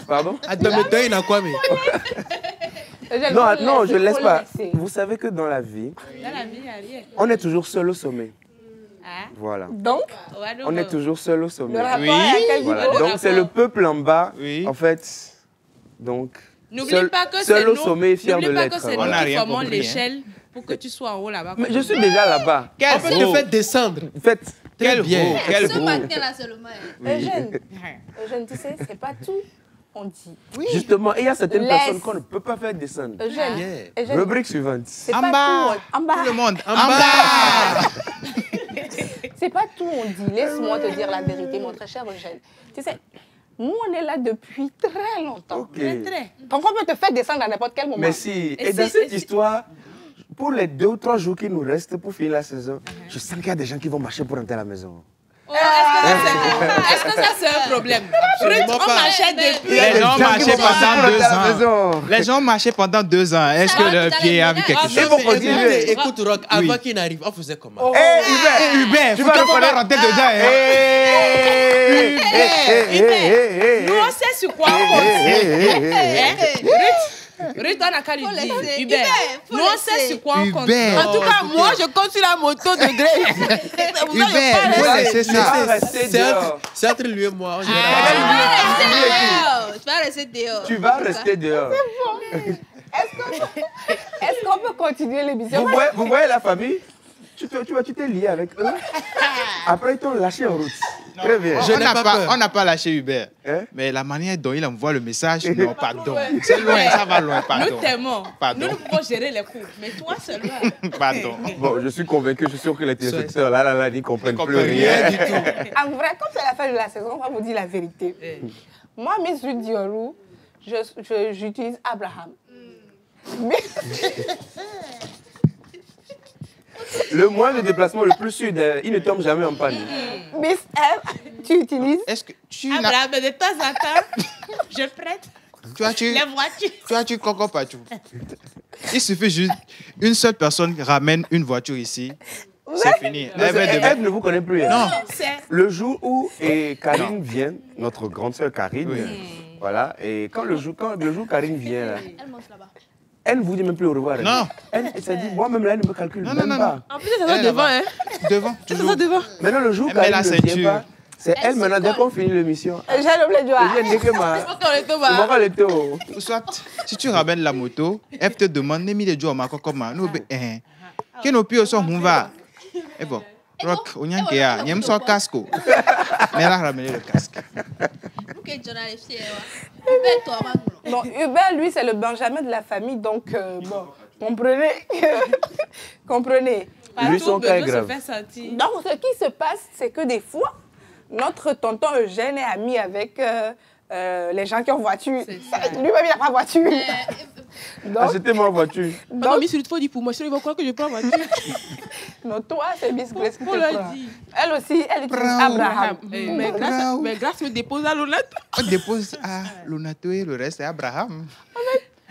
Pardon? Attends, mais toi, il a quoi, mais? Non, je ne laisse pas. Vous savez que dans la vie, Dans la vie, il n'y a rien. on est toujours seul au sommet. Ah. Voilà. Donc, on est toujours seul au sommet. le rapport est à quel niveau? Voilà. Donc c'est le peuple en bas, en fait. Donc, N'oublie pas que c'est seul au nous. sommet et fier de N'oublie pas l'être. que c'est nous qui formons l'échelle pour que tu sois en haut là-bas. Mais je suis déjà là-bas. On peut te faire descendre. Faites. Très bien. Ce matin-là seulement. Eugène, tu sais, c'est pas tout. On dit. Justement, il y a certaines Laisse. personnes qu'on ne peut pas faire descendre. Eugène, Rubrique suivante. c'est pas tout. En bas. Tout le monde. En bas. C'est pas tout, on dit. Laisse-moi te dire la vérité, mon très cher Eugène. Tu sais, nous, on est là depuis très longtemps. Ok. Donc, on peut te faire descendre à n'importe quel moment. Mais si. Et dans cette histoire, pour les 2 ou 3 jours qui nous restent pour finir la saison, je sens qu'il y a des gens qui vont marcher pour rentrer à la maison. Est-ce que ça, c'est un problème? Absolument On pas. marchait depuis. Les gens marchaient pendant 2 ans. maison. Les gens marchaient pendant 2 ans. Est-ce que le pied a vu quelque chose? Il faut continuer. Écoute, Rock, avant qu'il n'arrive, on faisait comment? Hubert, Tu faut vas qu'on va reconnaître. rentrer dedans. Nous, on sait sur quoi on compte. Ruth, on n'a qu'à lui dire. Hubert, nous, on sait sur quoi on compte. En tout cas, moi, je compte sur la moto de Grey. Hubert, il faut laisser ça. C'est entre lui et moi. Tu vas rester dehors. Tu vas rester dehors. Est-ce qu'on peut continuer l'émission? Vous voyez la famille? Tu t'es lié avec eux. Après, ils t'ont lâché en route. Très bien. On n'a pas lâché Hubert. Mais la manière dont il envoie le message, non, pardon. C'est loin, ça va loin, pardon. Nous t'aimons. Pardon. Nous pouvons gérer les coups. Mais toi seulement. Pardon. Bon, je suis convaincu, je suis sûr que les téléspectateurs, là, ils ne comprennent plus rien du tout. En vrai, comme c'est la fin de la saison, on va vous dire la vérité. Moi, Miss Ruth Diorou, j'utilise Abraham. Mais... Le moyen de déplacement le plus sûr, il ne tombe jamais en panne. Miss F, tu utilises? Est-ce que tu Abraham, de temps en temps, je prête les voitures. Tu comprends pas tout. Il suffit juste une seule personne ramène une voiture ici. C'est fini. Elle ne vous connaît plus. Non. Le jour où Karine vient, notre grande sœur Karine, voilà, et quand le jour Karine vient, là, elle ne vous dit même plus au revoir. Non. Elle s'est dit, moi-même là, elle ne me calcule même pas. En plus, ça va devant, hein. Devant, toujours. Devant. Maintenant, le jour où Karine ne vient pas, c'est elle maintenant, dès qu'on finit l'émission. J'ai le blé Je viens que Soit, si tu ramènes la moto, elle te demande, n'aimez les jours, ma cocotte, nous, qui nous peut son va. Et bon, rock, on y a un gars, il y a un casque. Mais elle a ramené le casque. Non, Hubert, lui, c'est le Benjamin de la famille, donc, bon, comprenez. Comprenez. Lui, son cas est grave. Donc, ce qui se passe, c'est que des fois, notre tonton Eugène est ami avec les gens qui ont voiture. Lui-même, il n'a pas voiture. Achetez-moi voiture. Non, mais c'est une fois dit pour moi, il va croire que je prends voiture. Non, toi, c'est Miss Grace qui te l'a prend. dit. Elle aussi, elle utilise Abraham. Mais Grâce me dépose à Lonato. On dépose à Lonato et le reste, c'est Abraham.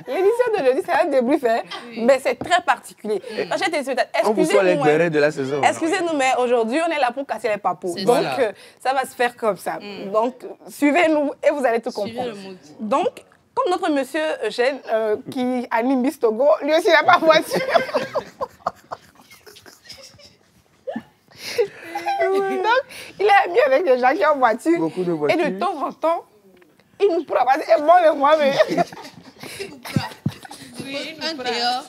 L'édition de jeudi, c'est un débrief, hein, mais c'est très particulier. On vous soit les bérets de la saison. Excusez-nous, mais aujourd'hui, on est là pour casser les papous. Donc, ça va se faire comme ça. Donc, suivez-nous et vous allez tout comprendre. Donc, comme notre monsieur Eugène, qui anime Miss Togo, lui aussi, il n'a pas voiture. Donc, il est ami avec des gens qui ont voiture. Beaucoup de voitures. Et de temps en temps, il nous prend. Et bon, le moi, mais... Un dehors,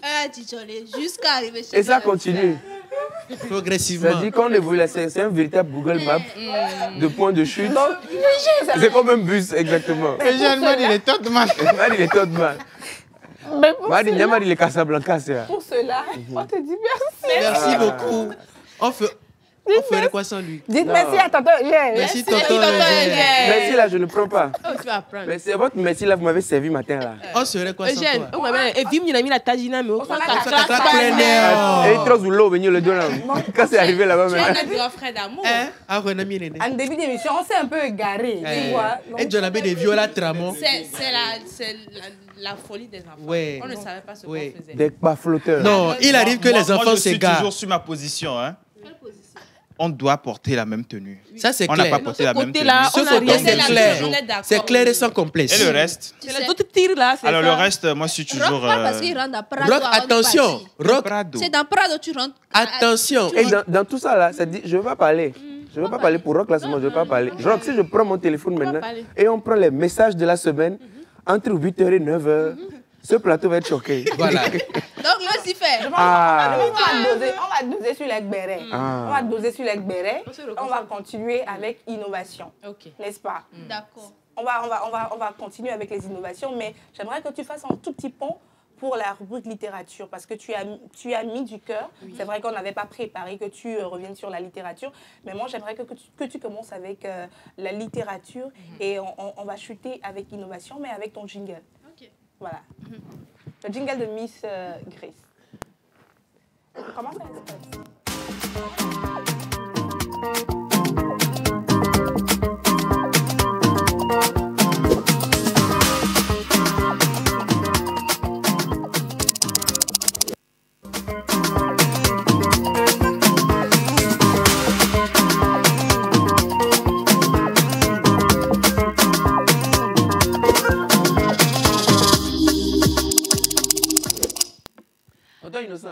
un titulé, jusqu'à arriver chez Et ça continue. Progressivement. Ça dit qu'on évolue, c'est un véritable Google Maps de points de chute. C'est comme un bus, exactement. Et Jeanne m'a dit les tôtes mal. Il est tout mal. Il est Casablanca, c'est. Pour cela, on te dit merci. Merci beaucoup. On ferait quoi sans lui? Dites merci à tonton Eugène. Merci tonton Eugène. Merci là, je ne prends pas. Oh, tu vas apprendre. Mais c'est votre merci là, vous m'avez servi matin là. On serait quoi sans Eugène, toi? et Vim, il a mis la tagina, mais au fond, Et il trouve l'eau, venir le dos là. Quand c'est arrivé là-bas On maintenant. a dit un frère d'amour. Ah, on a mis les nez. En début d'émission, on s'est un peu égaré, tu vois. Et John avait des viols à Tramont. C'est la folie des enfants. Ouais. On ne savait pas ce qu'on faisait. Des pas flotteurs. Non, il arrive que les enfants je suis s'égarent. toujours sur ma position. Hein. On doit porter la même tenue. Ça, c'est clair. On n'a pas porté la même tenue. Ce côté, c'est clair. C'est clair et sans complexe. Et le reste? C'est les autres tirs là. Alors, le reste, moi, je suis toujours. Rock, parce qu'il rentre dans Prado. Rock, attention. Rock. C'est dans Prado, tu rentres. Attention. Et dans tout ça là, ça dit, je ne veux pas parler. Je ne veux pas parler pour Rock là, je ne veux pas parler. Rock, si je prends mon téléphone maintenant et on prend les messages de la semaine, entre 8h et 9h, ce plateau va être choqué. Voilà. Donc, Lucifer. On va doser sur les bérets. On va doser sur les bérets. On va continuer avec innovation. N'est-ce pas? D'accord. On va continuer avec les innovations, mais j'aimerais que tu fasses un tout petit pont pour la rubrique littérature, parce que tu as mis du cœur. Oui. C'est vrai qu'on n'avait pas préparé que tu reviennes sur la littérature, mais moi j'aimerais que tu commences avec la littérature et on va chuter avec innovation, mais avec ton jingle. Ok. Voilà. Le jingle de Miss Grace. Comment ça se passe?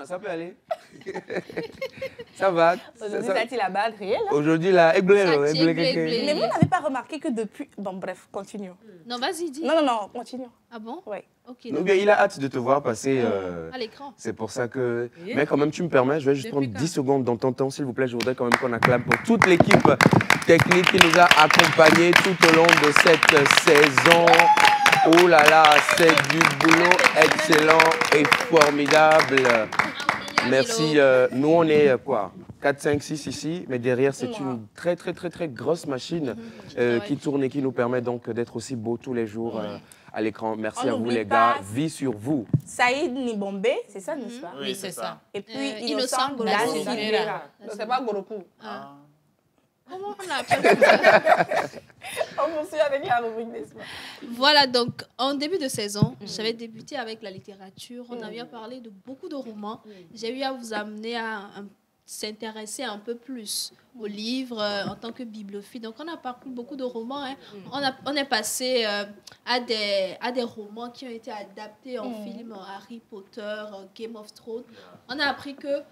Ça peut aller. Ça va. Aujourd'hui, ça la balle réelle. Aujourd'hui, là, mais vous n'avez pas remarqué que depuis... Bon, bref, continuons. Non, vas-y, dis. Non, continuons. Ah bon? Oui. Ok. Donc, il a hâte de te voir passer à l'écran. C'est pour ça que... Mais quand même, tu me permets, je vais juste prendre 10 secondes dans ton temps, s'il vous plaît. Je voudrais quand même qu'on acclame pour toute l'équipe technique qui nous a accompagnés tout au long de cette saison. Oh là là, c'est du boulot excellent et formidable. Merci. Nous, on est quoi 4, 5, 6 ici, mais derrière, c'est une très, très, très, très grosse machine qui tourne et qui nous permet donc d'être aussi beau tous les jours à l'écran. Merci à vous, les gars. Vie sur vous. Saïd Nibombe, c'est ça, n'est-ce pas? Oui, c'est ça. Et puis, Innocent Silvera. C'est pas Goroku. Comment on l'appelle ça? On poursuit avec la rubrique, n'est-ce pas? Voilà, donc en début de saison, j'avais débuté avec la littérature. On avait parlé de beaucoup de romans. J'ai eu à vous amener à s'intéresser un peu plus au livre en tant que bibliophile. Donc, on a parcouru beaucoup de romans. Hein. On est passé à des romans qui ont été adaptés en film, Harry Potter, Game of Thrones. On a appris que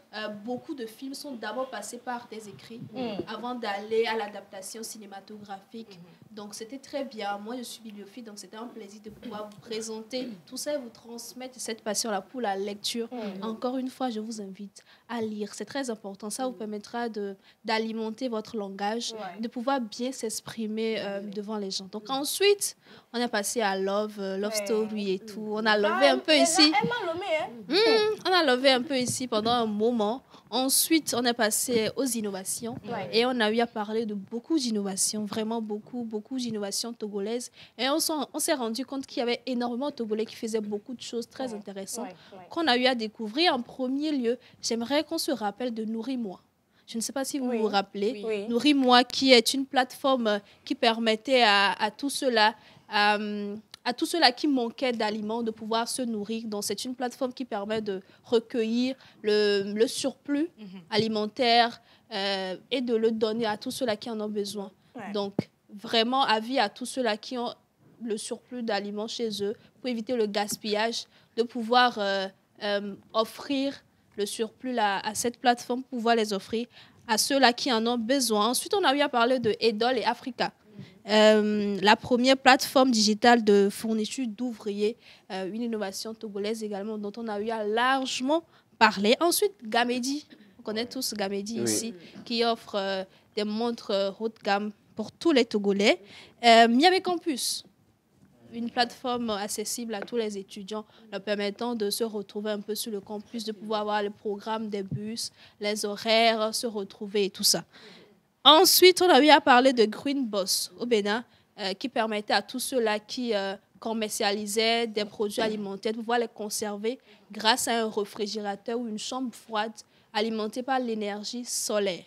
beaucoup de films sont d'abord passés par des écrits avant d'aller à l'adaptation cinématographique. Donc, c'était très bien. Moi, je suis bibliophile, donc c'était un plaisir de pouvoir vous présenter tout ça et vous transmettre cette passion-là pour la lecture. Encore une fois, je vous invite à lire. C'est très important. Ça vous permettra d'alimenter votre langage, de pouvoir bien s'exprimer devant les gens. Donc, ensuite, on est passé à Love Story et tout. On a lové un peu ici. On a lové un peu ici pendant un moment. Ensuite, on est passé aux innovations et on a eu à parler de beaucoup d'innovations, vraiment beaucoup d'innovations togolaises. Et on s'est rendu compte qu'il y avait énormément de Togolais qui faisaient beaucoup de choses très intéressantes qu'on a eu à découvrir. En premier lieu, j'aimerais qu'on se rappelle de Nourris-moi. Je ne sais pas si vous vous rappelez. Nourris-moi, qui est une plateforme qui permettait à tous ceux-là... à tous ceux-là qui manquaient d'aliments, de pouvoir se nourrir. Donc, c'est une plateforme qui permet de recueillir le surplus alimentaire et de le donner à tous ceux-là qui en ont besoin. Donc, vraiment, avis à tous ceux-là qui ont le surplus d'aliments chez eux, pour éviter le gaspillage, de pouvoir offrir le surplus à cette plateforme, pour pouvoir les offrir à ceux-là qui en ont besoin. Ensuite, on a eu à parler de Edol et Africa. La première plateforme digitale de fourniture d'ouvriers, une innovation togolaise également dont on a eu à largement parler. Ensuite, Gamedi, on connaît tous Gamedi ici, qui offre des montres haut de gamme pour tous les Togolais. Miami Campus, une plateforme accessible à tous les étudiants, leur permettant de se retrouver un peu sur le campus, de pouvoir voir le programme des bus, les horaires, se retrouver et tout ça. Ensuite, on a eu à parler de Green Boss au Bénin, qui permettait à tous ceux-là qui commercialisaient des produits alimentaires de pouvoir les conserver grâce à un réfrigérateur ou une chambre froide alimentée par l'énergie solaire.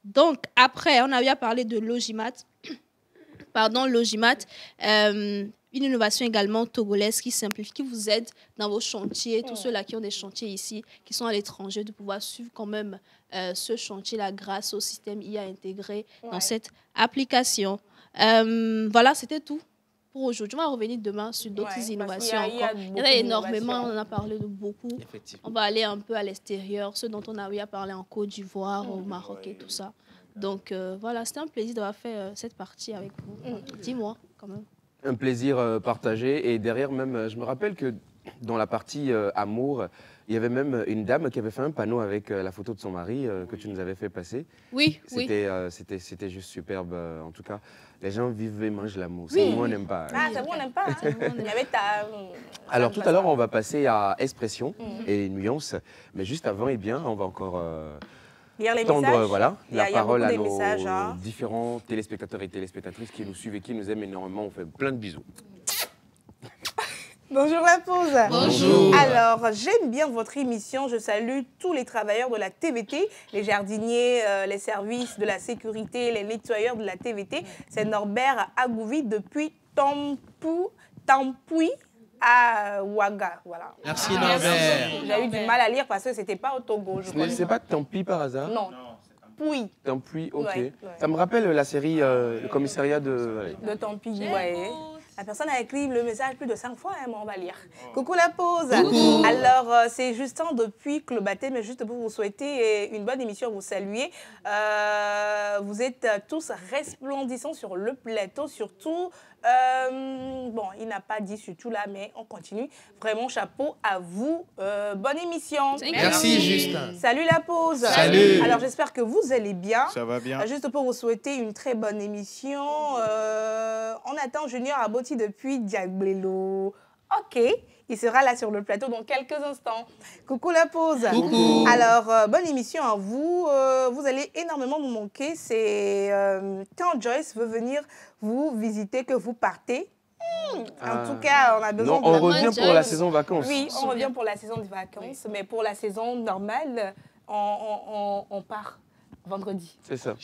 Donc, après, on a eu à parler de Logimat. Logimat, une innovation également togolaise qui simplifie, qui vous aide dans vos chantiers, tous ceux-là qui ont des chantiers ici, qui sont à l'étranger, de pouvoir suivre quand même ce chantier-là grâce au système IA intégré dans cette application. Voilà, c'était tout pour aujourd'hui. On va revenir demain sur d'autres innovations encore. Il y en a énormément, on en a parlé de beaucoup. On va aller un peu à l'extérieur, ce dont on a eu à parler en Côte d'Ivoire, au Maroc et tout ça. Donc voilà, c'était un plaisir d'avoir fait cette partie avec vous. Dis-moi quand même. Un plaisir partagé. Et derrière même, je me rappelle que dans la partie amour, il y avait même une dame qui avait fait un panneau avec la photo de son mari que tu nous avais fait passer. Oui, C'était juste superbe. En tout cas, les gens vivent et mangent l'amour. C'est moi, on n'aime pas. Ah, c'est moi, on n'aime pas. Il y avait ta... Alors tout à l'heure, on va passer à Expression et Nuance. Mais juste avant, eh bien, on va encore... lire les tendre messages. Voilà, la parole à nos messages, différents téléspectateurs et téléspectatrices qui nous suivent et qui nous aiment énormément. On fait plein de bisous. Bonjour la pause. Bonjour. Alors, j'aime bien votre émission. Je salue tous les travailleurs de la TVT, les jardiniers, les services de la sécurité, les nettoyeurs de la TVT. C'est Norbert Agouvi depuis Tampouy à Ouaga. Voilà. Merci Norbert. J'ai eu du mal à lire parce que ce n'était pas au Togo. C'est pas Tampi par hasard? Non. Tampi. Tampi, ok. Ouais. Ça me rappelle la série Le commissariat de... De Tampi, ouais. La personne a écrit le message plus de 5 fois, hein, mais on va lire. Coucou la pause. Coucou. Alors, c'est Justin depuis Clobaté, mais juste pour vous souhaiter une bonne émission, vous saluer. Vous êtes tous resplendissants sur le plateau, surtout. Bon, il n'a pas dit surtout là, mais on continue. Vraiment, chapeau à vous. Bonne émission. Merci, Justin. Salut la pause. Salut. Alors, j'espère que vous allez bien. Ça va bien. Juste pour vous souhaiter une très bonne émission. On attend Junior Aboti depuis Diagblélo. Ok. Il sera là sur le plateau dans quelques instants. Coucou la pause. Coucou. Alors, bonne émission à vous. Vous allez énormément nous manquer. C'est quand Joyce veut venir vous visiter que vous partez. En tout cas, on a besoin de... On revient pour la saison vacances. Oui, on revient pour la saison de vacances. Mais pour la saison normale, on part vendredi. C'est ça.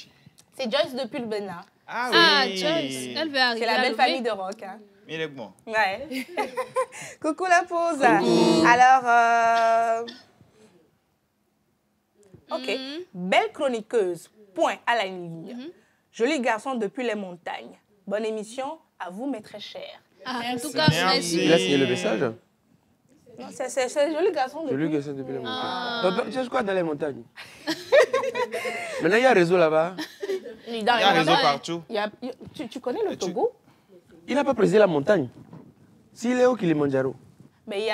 C'est Joyce depuis le Bénin. Ah oui. Joyce, elle veut arriver. C'est la belle famille de rock. Hein. Il est bon. Ouais. Coucou la pause. Coucou. Alors, ok. Belle chroniqueuse. point à la ligne. Joli garçon depuis les montagnes. Bonne émission à vous, mes très chers. En tout cas, merci. Il a signé le message? Non, c'est joli garçon depuis... Joli garçon depuis les montagnes. Tonton, tu cherches quoi dans les montagnes? Maintenant, il y a un réseau là-bas. Il y a un réseau partout. Tu connais le Togo? Il n'a pas précisé la montagne. S'il est au Kilimanjaro. Mais il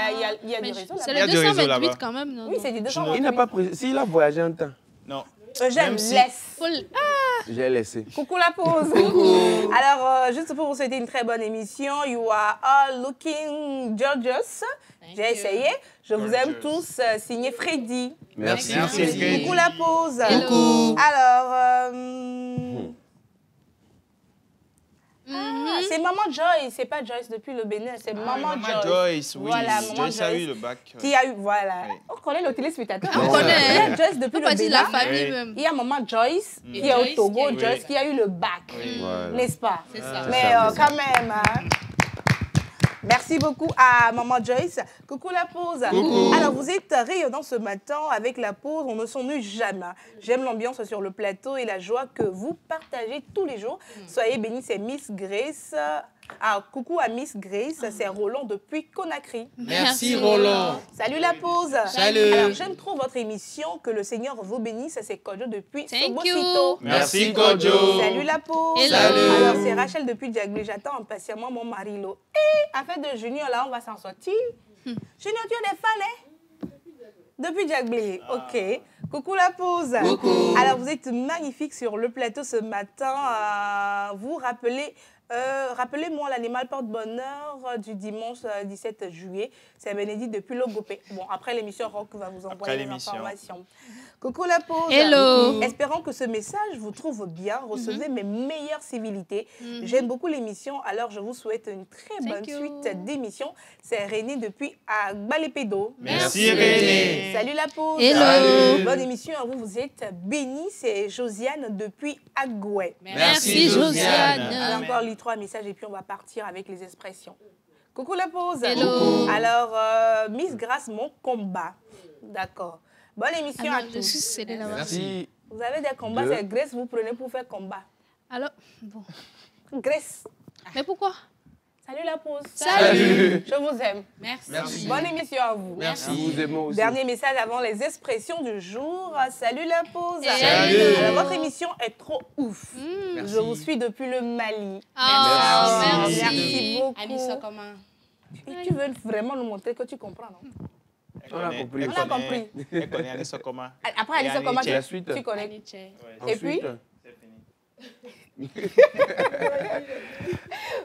y a du réseau là-bas. C'est le 228 quand même, non? Oui, c'est du 228. Il n'a pas précisé. S'il a voyagé un temps. Non. Eugène, laisse. J'ai laissé. Coucou la pause. Coucou. Alors, juste pour vous souhaiter une très bonne émission, you are all looking gorgeous. J'ai essayé. Je vous aime tous. Signé Freddy. Merci. Coucou la pause. Coucou. Alors, c'est Maman Joyce, c'est pas Joyce depuis le Bénin, c'est Maman Joyce. Oui, voilà, Maman Joyce a eu le bac. Qui a eu, voilà. On connaît le téléspectateur. On connaît. Il y a Joyce depuis le Bénin. La famille même. Il y a Maman Joyce qui est au Togo, Joyce qui a eu le bac. N'est-ce pas? C'est ça. Mais quand même... Merci beaucoup à Maman Joyce. Coucou la pause. Coucou. Alors, vous êtes rayonnant ce matin avec la pause. On ne s'ennuie jamais. J'aime l'ambiance sur le plateau et la joie que vous partagez tous les jours. Soyez bénis, c'est Miss Grace. Ah, coucou à Miss Grace, c'est Roland depuis Conakry. Merci Roland. Salut la pause. Salut. Alors, j'aime trop votre émission. Que le Seigneur vous bénisse. C'est Kodjo depuis Sobosito. Merci Kodjo. Salut la pause. Salut. Alors, c'est Rachel depuis Diaglé. J'attends impatiemment mon mari. Et affaire de Junior, là, on va s'en sortir. Junior, tu es des fans, hein? Depuis Diaglé. Ok. Coucou la pause. Coucou. Alors, vous êtes magnifique sur le plateau ce matin. Vous rappelez... Rappelez-moi l'animal porte-bonheur du dimanche 17 juillet. C'est Bénédicte depuis Logopé. Bon, après l'émission, Rock va vous envoyer les informations. Coucou la pause. Hello. Espérons que ce message vous trouve bien. Recevez mes meilleures civilités. J'aime beaucoup l'émission, alors je vous souhaite une très bonne suite d'émission. C'est René depuis Agbalepédo. Merci René. Salut la pause. Hello. Salut. Bonne émission à vous. Vous êtes bénis. C'est Josiane depuis Agoué. Merci Josiane. J'ai encore lu 3 messages et puis on va partir avec les expressions. Coucou la pause. Hello. Alors, Miss Grace, mon combat. D'accord. Bonne émission à tous. Je suis scellée là-bas. Merci. Vous avez des combats, c'est Grace, vous prenez pour faire combat. Alors, bon. Grace. Mais pourquoi? Salut la pause. Salut. Je vous aime. Merci. Bonne émission à vous. Merci. Nous vous aimons aussi. Dernier message avant les expressions du jour. Salut la pause. Salut. Alors, votre émission est trop ouf. Merci. Je vous suis depuis le Mali. Merci. Merci beaucoup. Anissa, comment? Tu veux vraiment nous montrer que tu comprends, non? On a compris. On a compris. Elle connaît Anissa comment? Après, Anissa, comment La suite. tu connais? Ouais. Et puis?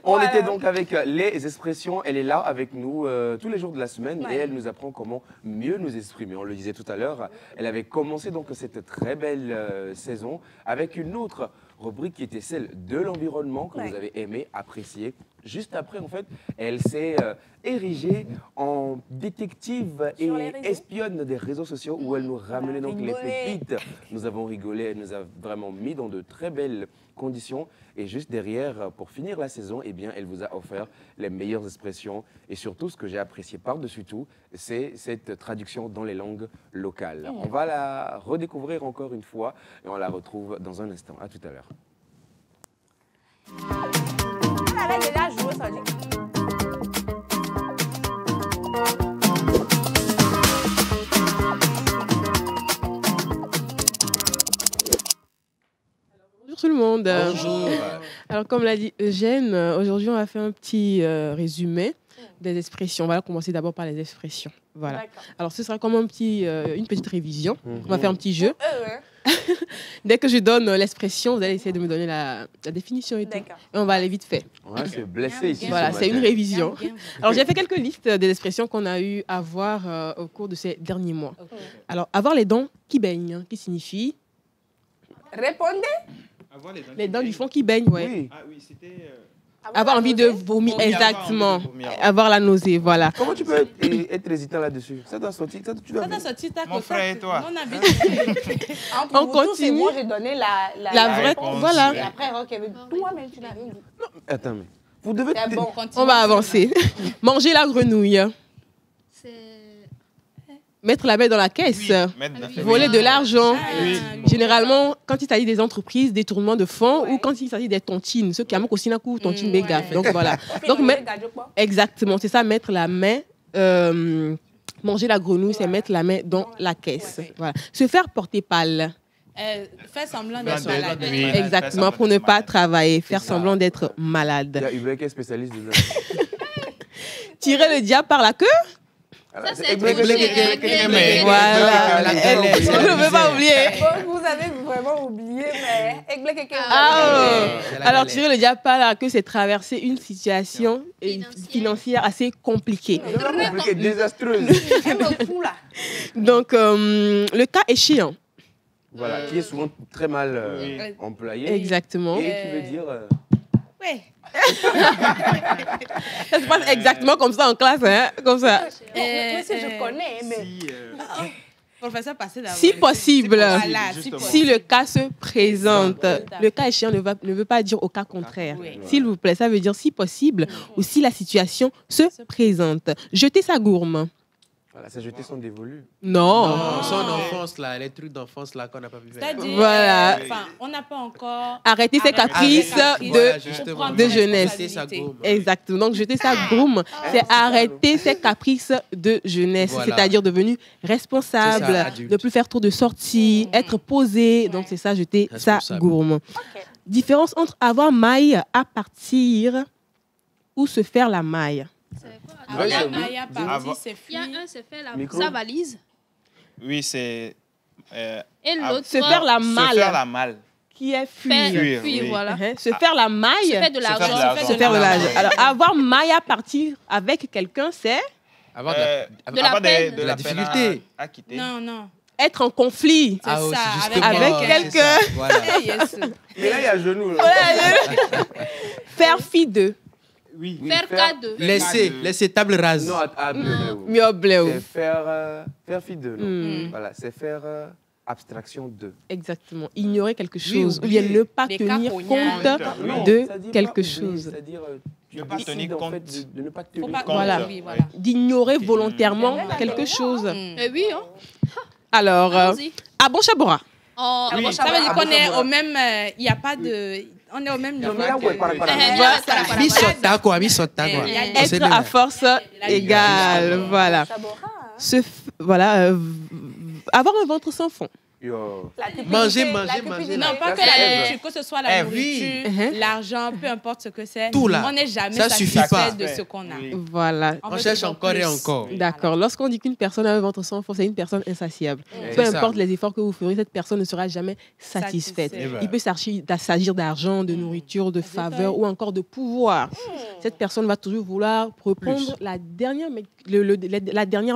On Voilà. était donc avec les expressions. Elle est là avec nous tous les jours de la semaine et elle nous apprend comment mieux nous exprimer. On le disait tout à l'heure, elle avait commencé donc cette très belle saison avec une autre rubrique qui était celle de l'environnement que vous avez aimé, apprécié. Juste après, en fait, elle s'est érigée en détective et espionne des réseaux sociaux où elle nous ramenait donc les pépites. Nous avons rigolé, elle nous a vraiment mis dans de très belles conditions. Et juste derrière, pour finir la saison, eh bien, elle vous a offert les meilleures expressions. Et surtout, ce que j'ai apprécié par-dessus tout, c'est cette traduction dans les langues locales. On va la redécouvrir encore une fois et on la retrouve dans un instant. À tout à l'heure. On avait déjà joué, ça dit. Bonjour tout le monde. Bonjour. Alors comme l'a dit Eugène, aujourd'hui on va faire un petit résumé des expressions. On va commencer d'abord par les expressions. Voilà. Alors ce sera comme une petite révision. On va faire un petit jeu. Dès que je donne l'expression, vous allez essayer de me donner la définition et tout. Et on va aller vite fait. Ouais, c'est blessé ici. Voilà, c'est une révision. Alors j'ai fait quelques listes des expressions qu'on a eu à voir au cours de ces derniers mois. Alors avoir les dents qui baignent, qui signifie... Répondez. Les dents du fond qui baignent, ouais. Oui. Ah oui, c'était... Avoir envie de vomir, exactement. Avoir la nausée, voilà. Comment tu peux être hésitant là-dessus? Ça doit sortir. Tu dois... Mon frère et toi. On continue. Moi, j'ai donné la vraie réponse. Voilà. Et après, Rock avait dit, toi, mais tu n'as rien dit. Attends, mais vous devez... On va avancer. Manger la grenouille. Mettre la main dans la caisse, voler de l'argent. Généralement, quand il s'agit des entreprises, détournement de fonds, ou quand il s'agit des tontines, ceux qui ont aussi un coup tontine béga. Donc voilà. Donc, exactement, c'est ça, mettre la main. Manger la grenouille, c'est mettre la main dans la caisse. Voilà. Se faire porter pâle. Faire semblant d'être malade. Exactement, pour ne pas travailler, faire semblant d'être malade. Il y a Hubert qui est spécialiste dedans. Tirer le diable par la queue. Ça, c'est voilà. Je ne veux pas oublier. Vous avez vraiment oublié, mais... Alors, tirer le diable par la queue, c'est traverser une situation financière assez compliquée. Désastreuse. Donc, le cas échéant. Voilà, qui est souvent très mal employé. Exactement. Et qui veut dire... Ouais. Ça se passe exactement comme ça en classe, hein, comme ça. Monsieur, je connais, mais... Professeur, passez d'abord. Si possible, Voilà, si le cas se présente, le cas échéant ne veut pas dire au cas contraire. S'il vous plaît, ça veut dire si possible ou si la situation se présente. Jeter sa gourme. Voilà, c'est jeter son dévolu. Non. Son enfance, là, les trucs d'enfance là qu'on n'a pas pu faire. C'est-à-dire, voilà. On n'a pas encore... Arrêter ses caprices de jeunesse. Exactement. Donc, jeter sa gourme, c'est arrêter ses caprices de jeunesse. Voilà. C'est-à-dire devenu responsable, ça, ne plus faire trop de sorties, être posé. Donc, c'est ça, jeter sa gourme. Différence entre avoir maille à partir ou se faire la maille. Avoir la maille à partir, c'est Il y a un, c'est faire Micro. sa valise. Oui, c'est... Et l'autre, se faire la malle. Se faire la malle. Qui est fuir. Fuir, voilà. Se faire la maille. Se faire de l'argent. Se faire de l'argent. Alors, avoir maille à partir avec quelqu'un, c'est Avoir de la difficulté. À quitter. Non. Être en conflit. C'est ça, avec quelqu'un. Voilà. Mais là, il y a genou. Faire fi de. Oui. Faire cadeau. Laisser table rase. Non, Mieux bleu. c'est faire fi de. Non. Voilà, c'est faire abstraction de. Exactement. Ignorer quelque chose ou bien ne pas tenir compte de quelque chose. C'est-à-dire, ne pas tenir compte. De ne pas tenir compte. Voilà. D'ignorer volontairement quelque chose. Oui, hein. Alors, Abon Chabora. Oh, ça veut dire qu'on est au même... Il n'y a pas de... On est au même niveau. Être à force égale. Voilà. Avoir un ventre sans fond. Manger. Non, pas que ce soit la nourriture, l'argent, peu importe ce que c'est. Tout là. On n'est jamais Ça suffit satisfait pas. de ce qu'on a. Voilà. On cherche encore et encore. D'accord. Lorsqu'on dit qu'une personne a un ventre sans fond, c'est une personne insatiable. Peu importe les efforts que vous ferez, cette personne ne sera jamais satisfaite. Il peut s'agir d'argent, de nourriture, de faveur ou encore de pouvoir. Cette personne va toujours vouloir reprendre la dernière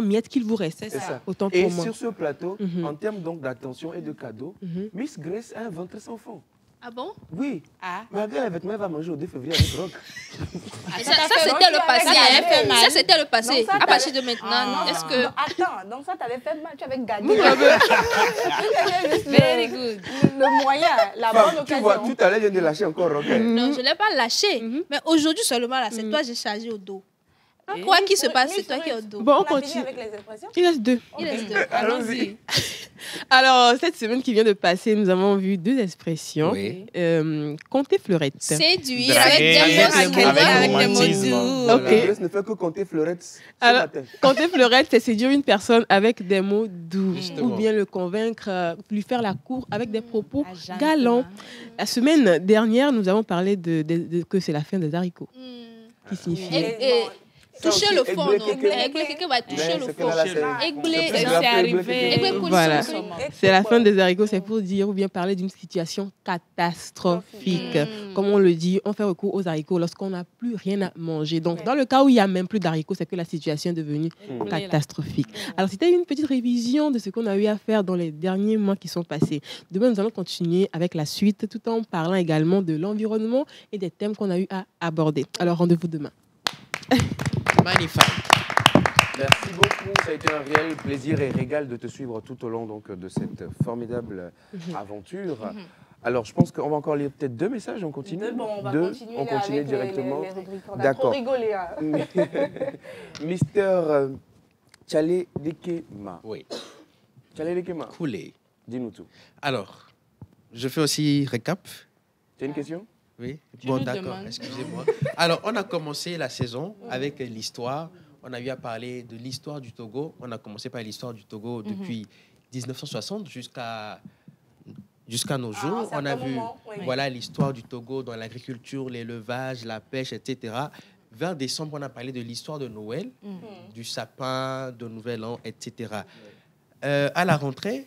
miette qu'il vous reste. C'est ça. Autant et pour moi. sur ce plateau, en termes donc d'attention et de cadeaux, Miss Grace a un ventre sans fond. Ah bon? Oui. Malgré les vêtements, elle va manger au 2 février avec Rock. Ça, c'était le passé. Ça, c'était le passé. À partir de maintenant, est-ce que... Attends, donc ça, t'avais fait match avec Gadi. Very good. Le moyen, la bonne occasion. Tu vois, tout à l'heure, je viens de lâcher encore Rock. Non, je ne l'ai pas lâché. Mais aujourd'hui seulement, là, c'est toi j'ai chargé au dos. Quoi qu'il se passe, c'est toi qui es au dos. Bon, on continue. Avec les expressions. Il reste 2. Allons-y. Alors, cette semaine qui vient de passer, nous avons vu 2 expressions. Oui. Compter fleurette. Séduire avec des mots doux. Grace ne fait que compter fleurettes. Alors, compter fleurette, c'est séduire une personne avec des mots doux. Ou bien le convaincre, lui faire la cour avec des propos galants. La semaine dernière, nous avons parlé que c'est la fin des haricots. Qui signifie... Toucher le fond, quelqu'un va toucher le fond. C'est arrivé. Voilà. C'est la fin des haricots, c'est pour dire ou bien parler d'une situation catastrophique. Comme on le dit, on fait recours aux haricots lorsqu'on n'a plus rien à manger. Donc, dans le cas où il n'y a même plus d'haricots, c'est que la situation est devenue catastrophique. Alors, c'était une petite révision de ce qu'on a eu à faire dans les derniers mois qui sont passés. Demain, nous allons continuer avec la suite, tout en parlant également de l'environnement et des thèmes qu'on a eu à aborder. Alors, rendez-vous demain. Magnifique. Merci beaucoup. Ça a été un réel plaisir et régal de te suivre tout au long donc, de cette formidable aventure. Alors, je pense qu'on va encore lire peut-être 2 messages. On continue. On continue directement. D'accord. Mister Tchalé Dekema. Oui. Tchalé Dekema. Koulé. Dis-nous tout. Alors, je fais aussi récap. Tu as une question? Oui. Tu Bon, nous d'accord, demandes. excusez-moi. Alors, on a commencé la saison avec l'histoire. On a eu à parler de l'histoire du Togo. On a commencé par l'histoire du Togo depuis 1960 jusqu'à nos jours. On a vu voilà, l'histoire du Togo dans l'agriculture, l'élevage, la pêche, etc. Vers décembre, on a parlé de l'histoire de Noël, du sapin, de Nouvel An, etc. À la rentrée,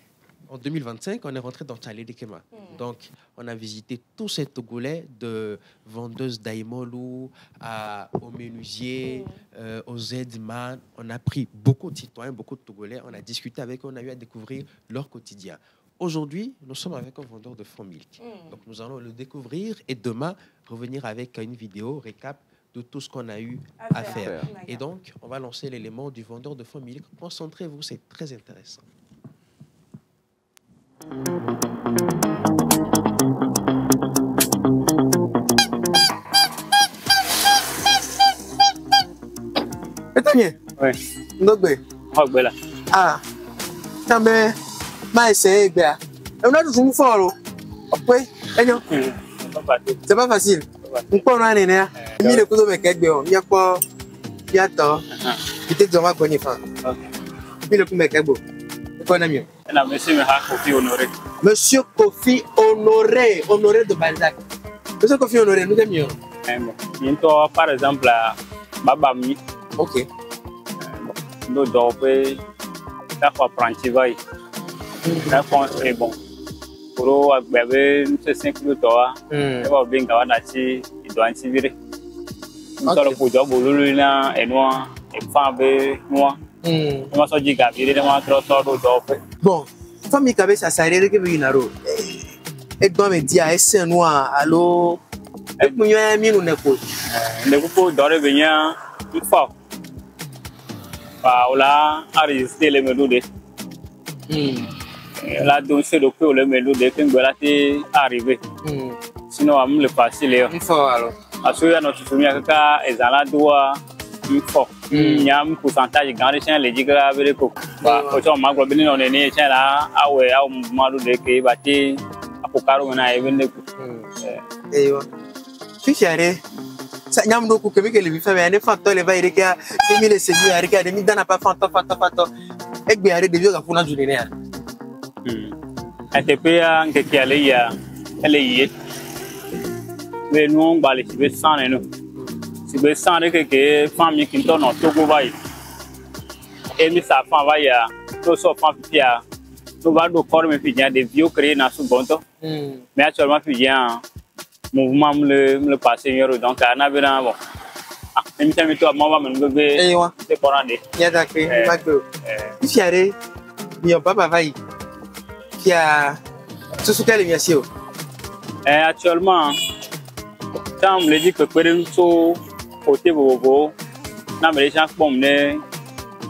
en 2025, on est rentré dans Tchalé Dekema. Donc, on a visité tous ces Togolais, de vendeuses d'Aïmolou aux menuisiers, aux Z-man. On a pris beaucoup de citoyens, beaucoup de Togolais. On a discuté avec eux, on a eu à découvrir leur quotidien. Aujourd'hui, nous sommes avec un vendeur de fond milk. Donc, nous allons le découvrir et demain, revenir avec une vidéo récap de tout ce qu'on a eu à faire. Et donc, on va lancer l'élément du vendeur de fond milk. Concentrez-vous, c'est très intéressant. Oui. Ndogbe. Ndogbe là. Ah. Tambe. Ma essayer gbe. On a toujours fort. Après, enyo. C'est pas facile. On peut en aller là. Mi le kudo me kegbe o. Mi apo biato. Peut-être on va gagner fin. Mi le kudo me kegbo. Ko na mi. Na monsieur Kofi Honoré. Monsieur Kofi Honoré, Honoré de Balzac. Monsieur Kofi Honoré, nous aimions. Bientôt, par exemple, Babami. Ok. Nous devons faire apprenti vaille. C'est bon. Pour bébé, nous sommes 5 minutes. Et va bien quand on a dit, il doit en tirer. Nous sommes pour job au lulina et noir et femme noir. Nous sommes dit qu'à virer moi trop tard au job. Bon, famille qui avait sa salaire que vous n'avez et doit me dire est-ce noir allô et nous y a mis nous n'écoute. Le groupe doit venir une fois. Là, enregistrer les mélodies. Là, donc, c'est le peu les mélodies qui sont arrivées. Sinon, on va le passer là. Une fois alors. Parce que notre famille a fait un doigt une fois. Il y a un pourcentage grand de les digues avec les coques. Quand on m'a globé, on est né là, ah ouais, ah on m'a dit que bâti à Pokaro, on a événement. Et ouais. Tu sais, ça n'y a pas que les femmes ne font pas les vagues qui a mis les seigneurs avec des milliers n'a pas fanto et bien des vieux pour nous donner. Un peu en que qui elle est mais nous on va les suivre sans nous. Si vous savez que famille qui tourne en Togo vaille et mais ça femme vaille tout ça femme pia nous va de corps mais puis des vieux créés dans ce bon temps. Mais actuellement puis mouvement le passé donc on a bien bon même si toi moi va me bébé c'est pour aller il y a d'accord d'accord fiaré bien papa vaille qui a tout ce qu'elle est sûr actuellement ça on me dit que pour nous côté bobo na me les gens bon ne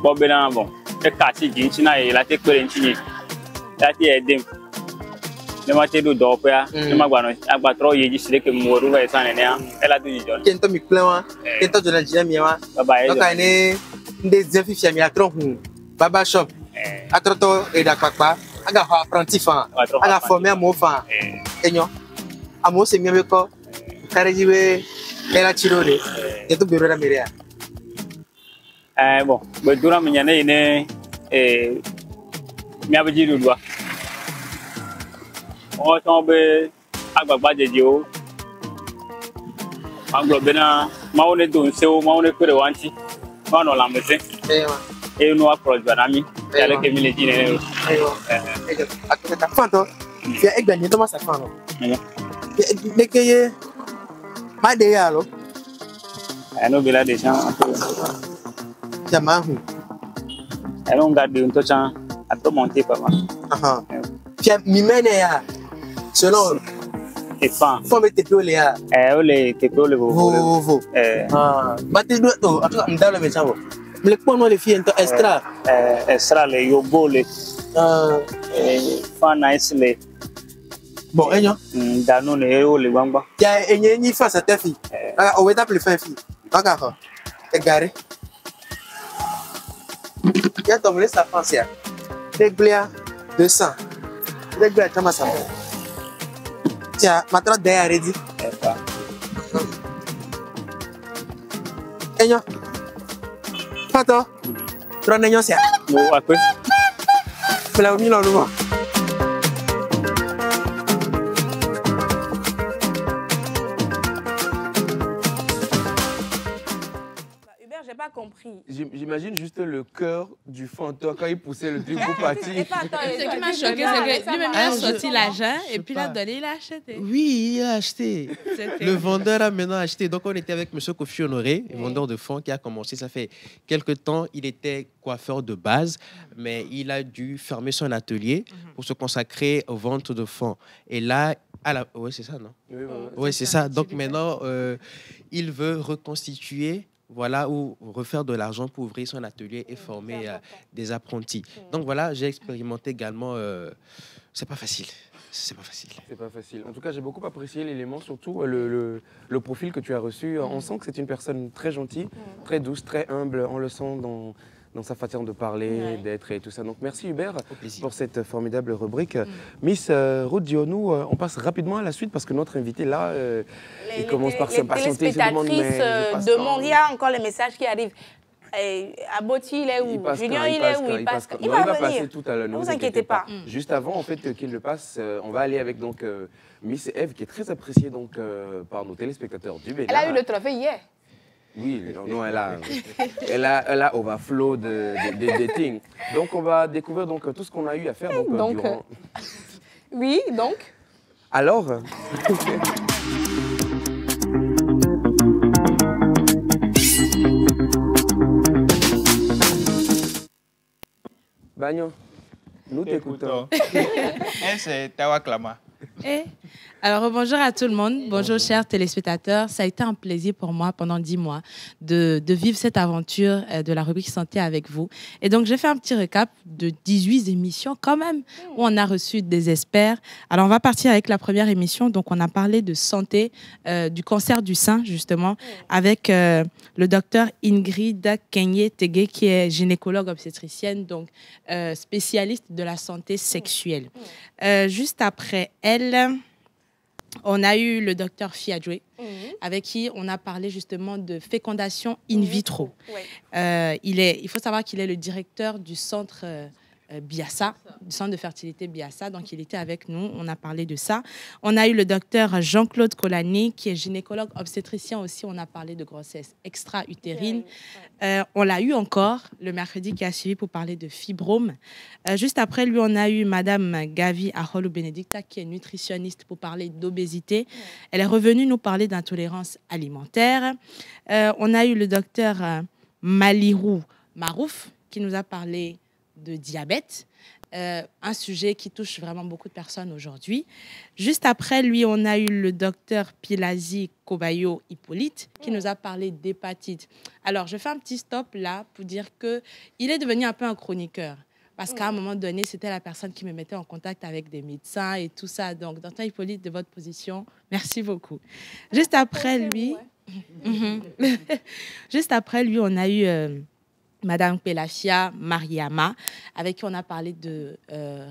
bobela bon et quartier jinchina et la te ko renchini la ti edem le maté do dopia le magwano agba tro yeji sile ke moru va esa ne ela do jijon kento mi plewa kento de la jina mi wa donc ane des infifia mi atron baba shop atroto e da papa aga ho apprenti fan aga former mo fan enyo amo se mi ko karejiwe ela chirode et tout bureau d'Améria. Bon, mais durant mes années, il y a beaucoup de doigts. On tombe à Baba de Dieu. En globant, on est dans ce moment, on est que le wanti. On a l'embêté. Et nous approchons de l'ami. Et avec les militaires. Attends, attends. Tu as gagné dans sa femme. Mais que ma déalo. Nous avons des gens. Jamahu. Nous avons gardé un peu de temps à tout monter. Tu as mis ya. Selon. Et fan. Faut mettre tes pieds là. Les tes pieds vous. Battez deux. Attends, on donne le message. Mais quoi nous les filles extra. Extra les yobo les. Fan nice les. Bon, enyo. Dans nos néo les bamba. Il y a une face à ta fille. On va t'appeler fin fille. D'accord. Égaré. Il y a tombé sa France. Les gléas 200. Les gléas, comment ça va? Tiens, maintenant, derrière, ready. Et non. Pato. Tu as un agneau, c'est. Bon, après. Mais là, on y l'a le voir. J'ai pas compris. J'imagine juste le cœur du fantôme quand il poussait le truc pour partir. Ce qui m'a choqué, c'est que lui-même a sorti l'argent et puis il a donné, il a acheté. Oui, il a acheté. Le vendeur a maintenant acheté. Donc, on était avec M. Kofi Honoré, vendeur de fonds, qui a commencé. Ça fait quelques temps, il était coiffeur de base, mais il a dû fermer son atelier pour se consacrer aux ventes de fonds. Et là, oui, c'est ça, non? Oui, c'est ça. Donc, maintenant, il veut reconstituer. Voilà, ou refaire de l'argent pour ouvrir son atelier et former des apprentis. Donc voilà, j'ai expérimenté également. C'est pas facile. C'est pas facile. C'est pas facile. En tout cas, j'ai beaucoup apprécié l'élément, surtout le profil que tu as reçu. On sent que c'est une personne très gentille, très douce, très humble. On le sent dans sa façon de parler, d'être et tout ça. Donc merci Hubert pour cette formidable rubrique. Miss Ruth Dionou, on passe rapidement à la suite parce que notre invité là, il commence par s'impatienter. Les téléspectatrices demandent, il y a encore les messages qui arrivent. Aboti, il est où? Junior, il est où? Il passe. Il va passer tout à l'heure. Ne vous inquiétez pas. Juste avant en fait qu'il le passe, on va aller avec donc Miss Eve qui est très appréciée donc par nos téléspectateurs du Bénin. Elle a eu le trophée hier. Oui, non, elle a overflow de things. Donc, on va découvrir donc, tout ce qu'on a eu à faire donc, durant... Oui, donc. Alors... Bagno, nous t'écoutons. Elle, c'est Tawa Klama. Alors, bonjour à tout le monde. Bonjour, chers téléspectateurs. Ça a été un plaisir pour moi pendant 10 mois de vivre cette aventure de la rubrique santé avec vous. Et donc, j'ai fait un petit récap de 18 émissions quand même où on a reçu des experts. Alors, on va partir avec la première émission. Donc, on a parlé de santé, du cancer du sein, justement, avec le docteur Ingrid Kenyé-Tégué, qui est gynécologue obstétricienne, donc spécialiste de la santé sexuelle. Juste après elle... On a eu le docteur Fiadjoué, avec qui on a parlé justement de fécondation in vitro. Il faut savoir qu'il est le directeur du centre Biassa, du centre de fertilité Biassa. Donc, il était avec nous. On a parlé de ça. On a eu le docteur Jean-Claude Colani, qui est gynécologue obstétricien aussi. On a parlé de grossesse extra-utérine. On l'a eu encore le mercredi qui a suivi pour parler de fibrome. Juste après lui, on a eu Madame Gavi Aholou-Benedicta, qui est nutritionniste, pour parler d'obésité. Elle est revenue nous parler d'intolérance alimentaire. On a eu le docteur Malirou Marouf, qui nous a parlé de diabète, un sujet qui touche vraiment beaucoup de personnes aujourd'hui. Juste après lui, on a eu le docteur Pilazi Kobayo Hippolyte qui nous a parlé d'hépatite. Alors, je fais un petit stop là pour dire qu'il est devenu un peu un chroniqueur. Parce qu'à un moment donné, c'était la personne qui me mettait en contact avec des médecins et tout ça. Donc, docteur Hippolyte, de votre position, merci beaucoup. Juste après lui, juste après lui, on a eu... Madame Pelafia Mariama, avec qui on a parlé de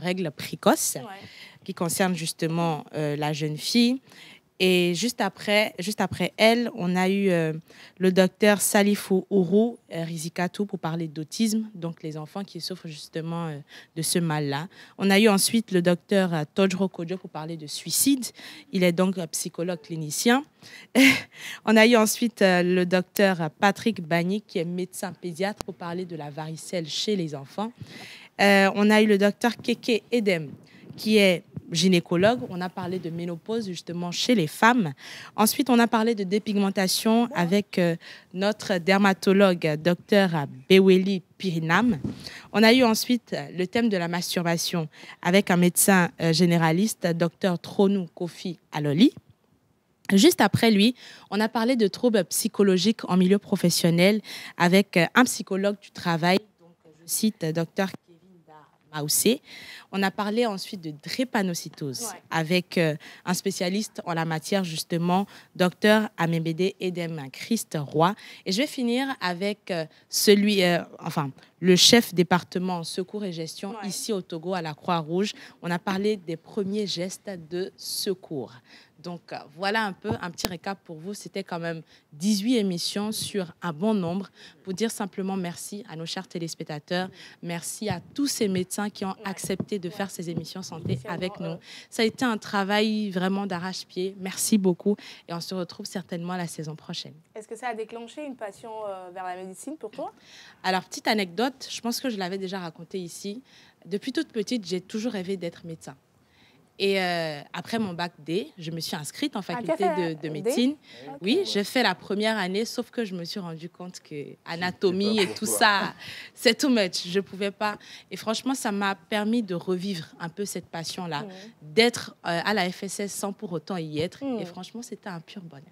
règles précoces qui concernent justement la jeune fille. Et juste après elle, on a eu le docteur Salifou Ourou Rizikatou pour parler d'autisme, donc les enfants qui souffrent justement de ce mal-là. On a eu ensuite le docteur Tojro Kodjo pour parler de suicide. Il est donc psychologue clinicien. On a eu ensuite le docteur Patrick Bagny, qui est médecin pédiatre, pour parler de la varicelle chez les enfants. On a eu le docteur Keke Edem, qui est gynécologue. On a parlé de ménopause justement chez les femmes. Ensuite, on a parlé de dépigmentation avec notre dermatologue, docteur Beweli Pirinam. On a eu ensuite le thème de la masturbation avec un médecin généraliste, docteur Tronou Kofi Aloli. Juste après lui, on a parlé de troubles psychologiques en milieu professionnel avec un psychologue du travail, donc je cite docteur Maussé. On a parlé ensuite de drépanocytose avec un spécialiste en la matière, justement, Dr Amembede Edem Christ Roy. Et je vais finir avec le chef département secours et gestion ici au Togo à la Croix-Rouge. On a parlé des premiers gestes de secours. Donc, voilà un petit récap pour vous. C'était quand même 18 émissions sur un bon nombre pour dire simplement merci à nos chers téléspectateurs. Merci à tous ces médecins qui ont accepté de faire ces émissions santé avec nous. Ça a été un travail vraiment d'arrache-pied. Merci beaucoup et on se retrouve certainement la saison prochaine. Est-ce que ça a déclenché une passion vers la médecine pour toi? Alors, petite anecdote, je pense que je l'avais déjà raconté ici. Depuis toute petite, j'ai toujours rêvé d'être médecin. Et après mon bac D, je me suis inscrite en faculté de médecine. Okay. Oui, j'ai fait la première année, sauf que je me suis rendu compte que anatomie et tout ça, c'est too much. Je ne pouvais pas. Et franchement, ça m'a permis de revivre un peu cette passion-là, d'être à la FSS sans pour autant y être. Et franchement, c'était un pur bonheur.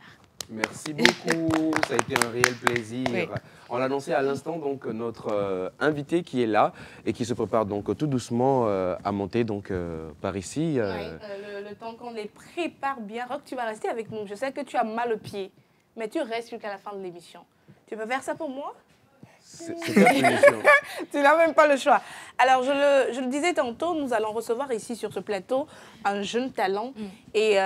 Merci beaucoup, ça a été un réel plaisir. Oui. On l'a annoncé à l'instant, donc notre invité qui est là et qui se prépare donc tout doucement à monter donc par ici. Le temps qu'on les prépare bien. Roch, tu vas rester avec nous. Je sais que tu as mal au pied, mais tu restes jusqu'à la fin de l'émission. Tu peux faire ça pour moi? C'est ta émission. Tu n'as même pas le choix. Alors, je le disais tantôt, nous allons recevoir ici sur ce plateau un jeune talent et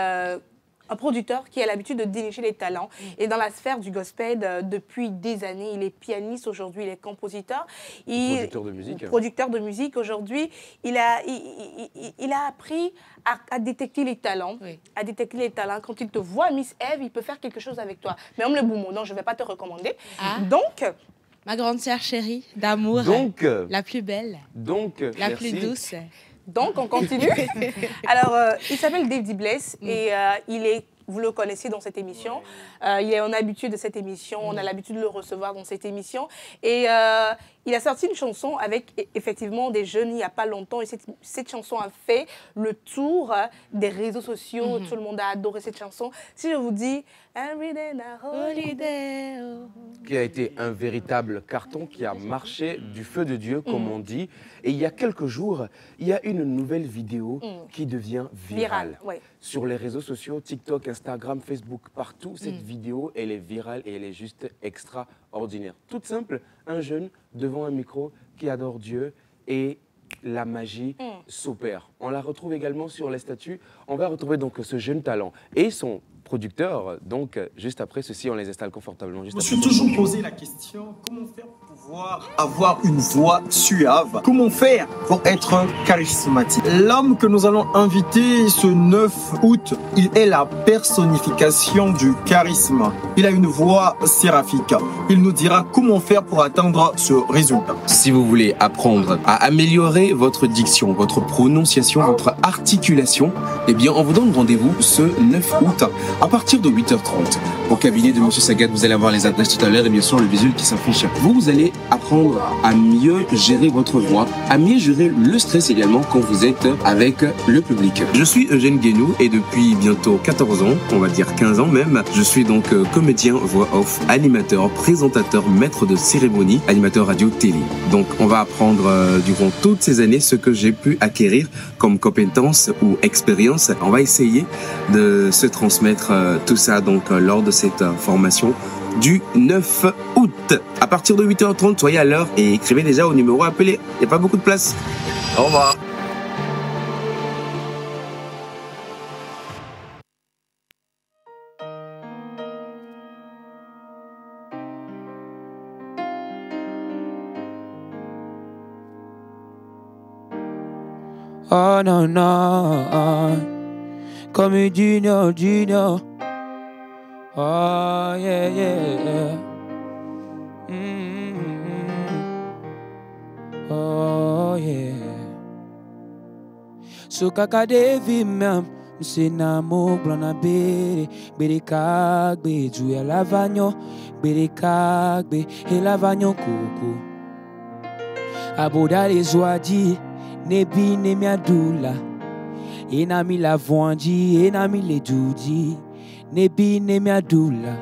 un producteur qui a l'habitude de dénicher les talents. Et dans la sphère du gospel, depuis des années, il est pianiste aujourd'hui, il est compositeur. Producteur de musique. Producteur de musique aujourd'hui. Il a appris à détecter les talents. À détecter les talents. Quand il te voit, Miss Eve, il peut faire quelque chose avec toi. Mais homme le boumou, non, je ne vais pas te recommander. Donc... Ma grande sœur chérie d'amour, la plus belle, la plus douce. Donc, on continue. Alors, il s'appelle Dave Bless et il est, vous le connaissez dans cette émission. Il est en habitude de cette émission. On a l'habitude de le recevoir dans cette émission. Et il a sorti une chanson avec effectivement des jeunes il n'y a pas longtemps. Et cette chanson a fait le tour des réseaux sociaux. Tout le monde a adoré cette chanson. Si je vous dis Everyday na holiday, qui a été un véritable carton qui a marché du feu de Dieu, comme on dit. Et il y a quelques jours, il y a une nouvelle vidéo qui devient virale. Sur les réseaux sociaux, TikTok, Instagram, Facebook, partout, cette vidéo, elle est virale et elle est juste extraordinaire. Toute simple, un jeune devant un micro qui adore Dieu et la magie s'opère. On la retrouve également sur les statuts. On va retrouver donc ce jeune talent et son producteur. Donc, juste après ceci, on les installe confortablement. Je me suis toujours posé la question, comment faire pour pouvoir avoir une voix suave? Comment faire pour être charismatique? L'homme que nous allons inviter ce 9 août, il est la personnification du charisme. Il a une voix séraphique. Il nous dira comment faire pour atteindre ce résultat. Si vous voulez apprendre à améliorer votre diction, votre prononciation, votre articulation, eh bien, on vous donne rendez-vous ce 9 août. À partir de 8h30, au cabinet de M. Sagat, vous allez avoir les adresses tout à l'heure et bien sûr le visuel qui s'affiche. Vous allez apprendre à mieux gérer votre voix, à mieux gérer le stress également quand vous êtes avec le public. Je suis Eugène Guénou et depuis bientôt 14 ans, on va dire 15 ans même, je suis donc comédien, voix off, animateur, présentateur, maître de cérémonie, animateur radio-télé. Donc on va apprendre durant toutes ces années ce que j'ai pu acquérir comme compétences ou expérience. On va essayer de se transmettre tout ça donc lors de cette formation du 9 août. À partir de 8h30, soyez à l'heure et écrivez déjà au numéro appelé. Il n'y a pas beaucoup de place. Au revoir. Oh non, non, comme Junior. Oh yeah, yeah. Oh yeah. So kaka devi même, c'est namo blana bere kagbe juya lavanyo, bere kagbe e lavanyo koko. Aboda les oadi, nebi ne miadula. Enami la vondi, enami le dudi, nebi ne miadula.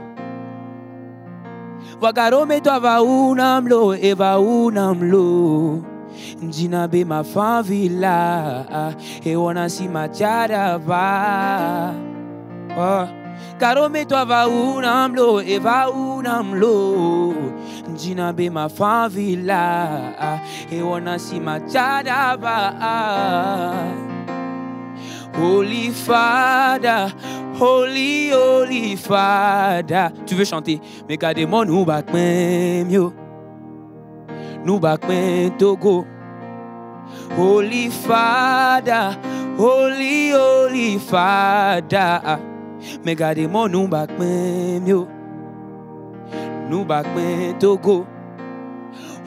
Wagarome to va unamlo, eva unamlo. Njina be ma favila. E wana si machada va. Oh. Caro me toi va unamlo, e va unamlo. Njina be ma favila. E wana si machada va. Holy Father, Holy, Holy Father. Tu veux chanter? Mais gardez-moi, nous back même yo. Nous back même Togo. Holy Father, Holy, Holy Father. Mais gardez-moi, nous back même yo. Nous back même Togo.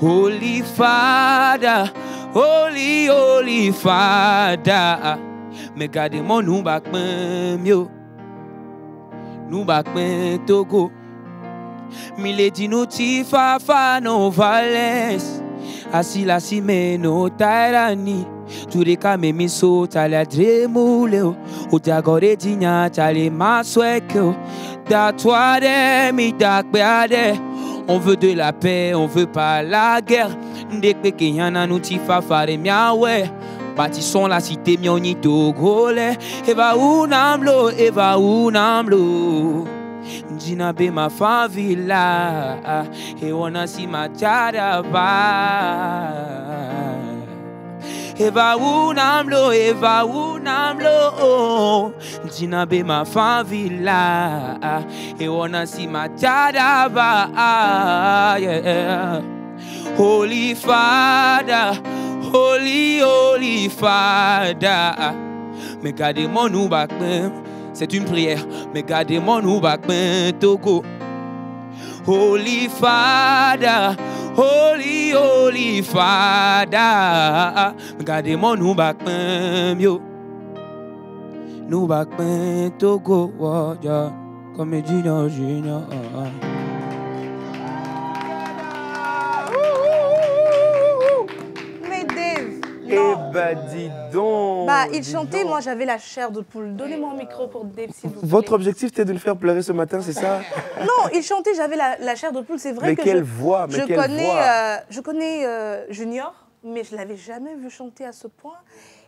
Holy Father, Holy, Holy Father. Mais gardez-moi, nous back même yo. Nous back même Togo. Milady nous tifa fa no vales. Asila si me no tairani. Tu de kame mi so tala dremule o. O jagore dinya tale masweke. Da toi de mi dak beade. On veut de la paix, on veut pas la guerre. Ndekbe ke yana nous tifa fare miawe. Bâtissons la cité mioni togolais. Eva unamlo, eva unamlo. Njina be ma favila. E wana si machada va. Eva unamlo, eva unamlo. Njina be ma favila. E wana si machada va. Yeah. Holy Father, Holy, Holy Father. Mais gardez-moi nous back même. C'est une prière. Mais gardez-moi nous back même Togo. Holy Father, Holy, Holy Father. Mais gardez-moi nous back même yo. Nous back même Togo. Oh, yeah. Comme Junior, Junior. Non. Eh ben, dis donc. Bah, il chantait, moi j'avais la chair de poule. Donnez-moi un micro pour Dave, s'il vous plaît. Votre objectif c'était de nous faire pleurer ce matin, c'est ça? Non, il chantait, j'avais la chair de poule. C'est vrai mais que quelle voix, mais quelle voix. Je connais Junior, mais je l'avais jamais vu chanter à ce point.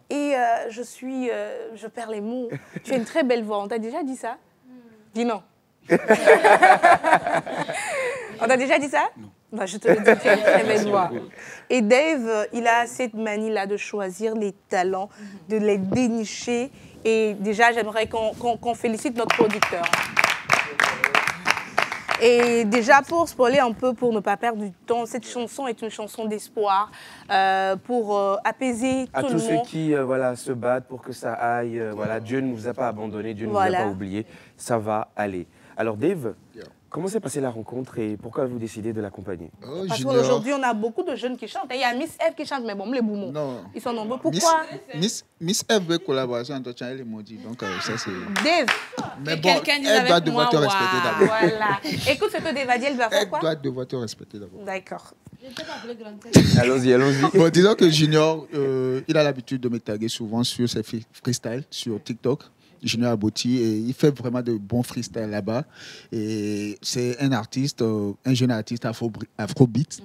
Et je perds les mots. Tu as une très belle voix. On t'a déjà dit ça? Dis non. On t'a déjà dit ça? Non. Bah, je te le dis, tu as une très belle voix. Et Dave, il a cette manie-là de choisir les talents, de les dénicher. Et déjà, j'aimerais qu'on félicite notre producteur. Et déjà, pour spoiler un peu, pour ne pas perdre du temps, cette chanson est une chanson d'espoir pour apaiser tout le monde. À tous ceux qui voilà, se battent pour que ça aille. Voilà, Dieu ne nous a pas abandonnés, Dieu ne nous a pas oubliés. Ça va aller. Alors Dave, comment s'est passée la rencontre et pourquoi avez-vous décidé de l'accompagner? Parce qu'aujourd'hui, on a beaucoup de jeunes qui chantent. Il y a Miss Eve qui chante, mais bon, les boumons. Non. Ils sont nombreux. Pourquoi? Miss Eve veut collaboration entre Channel et Maudit. Donc, ça, c'est... Dave. Mais bon, elle doit devoir te respecter d'abord. Voilà. Écoute ce que Dave a dit, elle va faire quoi? Elle doit devoir te respecter d'abord. D'accord. Allons-y, allons-y. Bon, disons que Junior, il a l'habitude de me taguer souvent sur ses freestyles sur TikTok. Junior Aboti, et il fait vraiment de bons freestyles là-bas. Et c'est un artiste, un jeune artiste afrobeat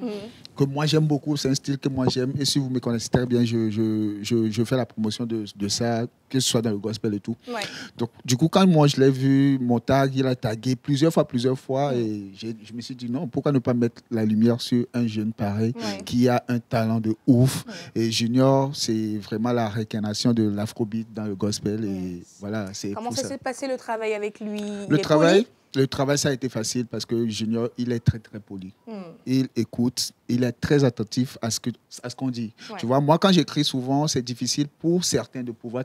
que moi j'aime beaucoup. C'est un style que moi j'aime. Et si vous me connaissez très bien, je fais la promotion de ça, que ce soit dans le gospel et tout. Ouais. Donc, du coup, quand moi je l'ai vu, mon tag, il a tagué plusieurs fois. Et je me suis dit non, pourquoi ne pas mettre la lumière sur un jeune pareil qui a un talent de ouf. Et Junior, c'est vraiment la réincarnation de l'afrobeat dans le gospel. Et voilà. Comment ça s'est passé le travail avec lui? Le travail, ça a été facile parce que Junior, il est très, très poli. Il écoute, il est très attentif à ce qu'on dit. Ouais. Tu vois, moi, quand j'écris souvent, c'est difficile pour certains de pouvoir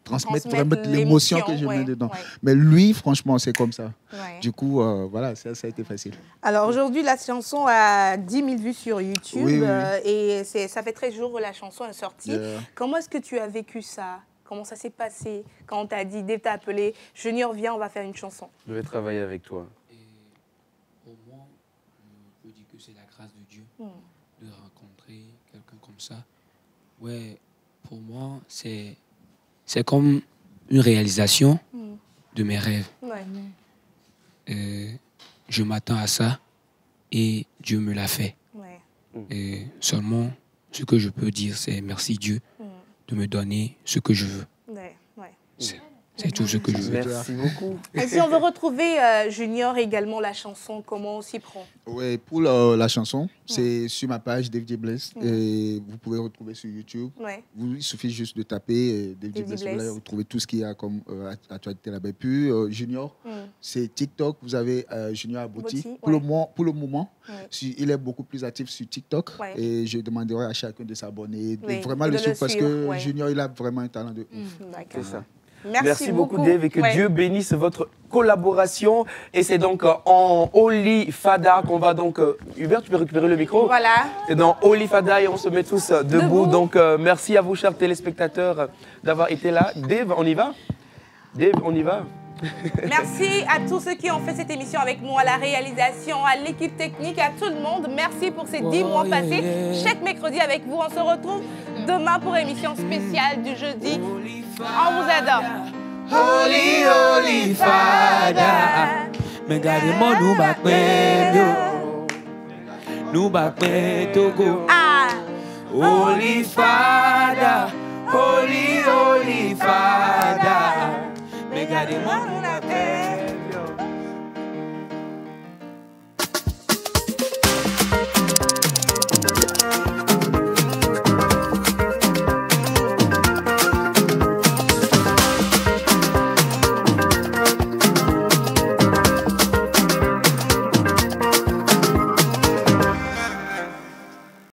transmettre vraiment l'émotion que je mets dedans. Ouais. Mais lui, franchement, c'est comme ça. Ouais. Du coup, voilà, ça a été facile. Alors aujourd'hui, la chanson a 10 000 vues sur YouTube. Oui. Et ça fait 13 jours que la chanson est sortie. Comment est-ce que tu as vécu ça? Comment ça s'est passé quand on t'a dit, Dave t'a appelé, Junior, viens, on va faire une chanson? Je vais travailler avec toi. Et pour moi, je dis que c'est la grâce de Dieu de rencontrer quelqu'un comme ça. Ouais, pour moi, c'est comme une réalisation de mes rêves. Ouais. Je m'attends à ça et Dieu me l'a fait. Ouais. Et seulement, ce que je peux dire, c'est merci Dieu de me donner ce que je veux. Ouais, ouais. C'est tout ce que je veux. Merci beaucoup. Et si on veut retrouver Junior également, la chanson, comment on s'y prend? Oui, pour la chanson, c'est sur ma page Dave J. Bless. Et vous pouvez retrouver sur YouTube. Ouais. Il suffit juste de taper Dave J. Bless. Vous allez retrouver tout ce qu'il y a comme actualité là-bas. Et puis Junior, c'est TikTok. Vous avez Junior Aboti. Pour le moment, il est beaucoup plus actif sur TikTok. Et je demanderai à chacun de s'abonner, de vraiment le suivre parce que Junior, il a vraiment un talent de ouf. C'est ça. Merci beaucoup Dave et que Dieu bénisse votre collaboration. Et c'est donc en Oli Fada qu'on va donc... Hubert, tu peux récupérer le micro? Voilà. C'est dans Oli Fada et on se met tous debout. Donc merci à vous chers téléspectateurs d'avoir été là. Dave, on y va? Dave, on y va? Merci à tous ceux qui ont fait cette émission avec nous, à la réalisation, à l'équipe technique, à tout le monde. Merci pour ces 10 mois passés. Chaque mercredi avec vous. On se retrouve demain pour émission spéciale du jeudi. On vous adore. Holy, holy Father. Mais gardez-moi, nous back Togo. Holy Father. Holy, holy Father. Mais gardez-moi,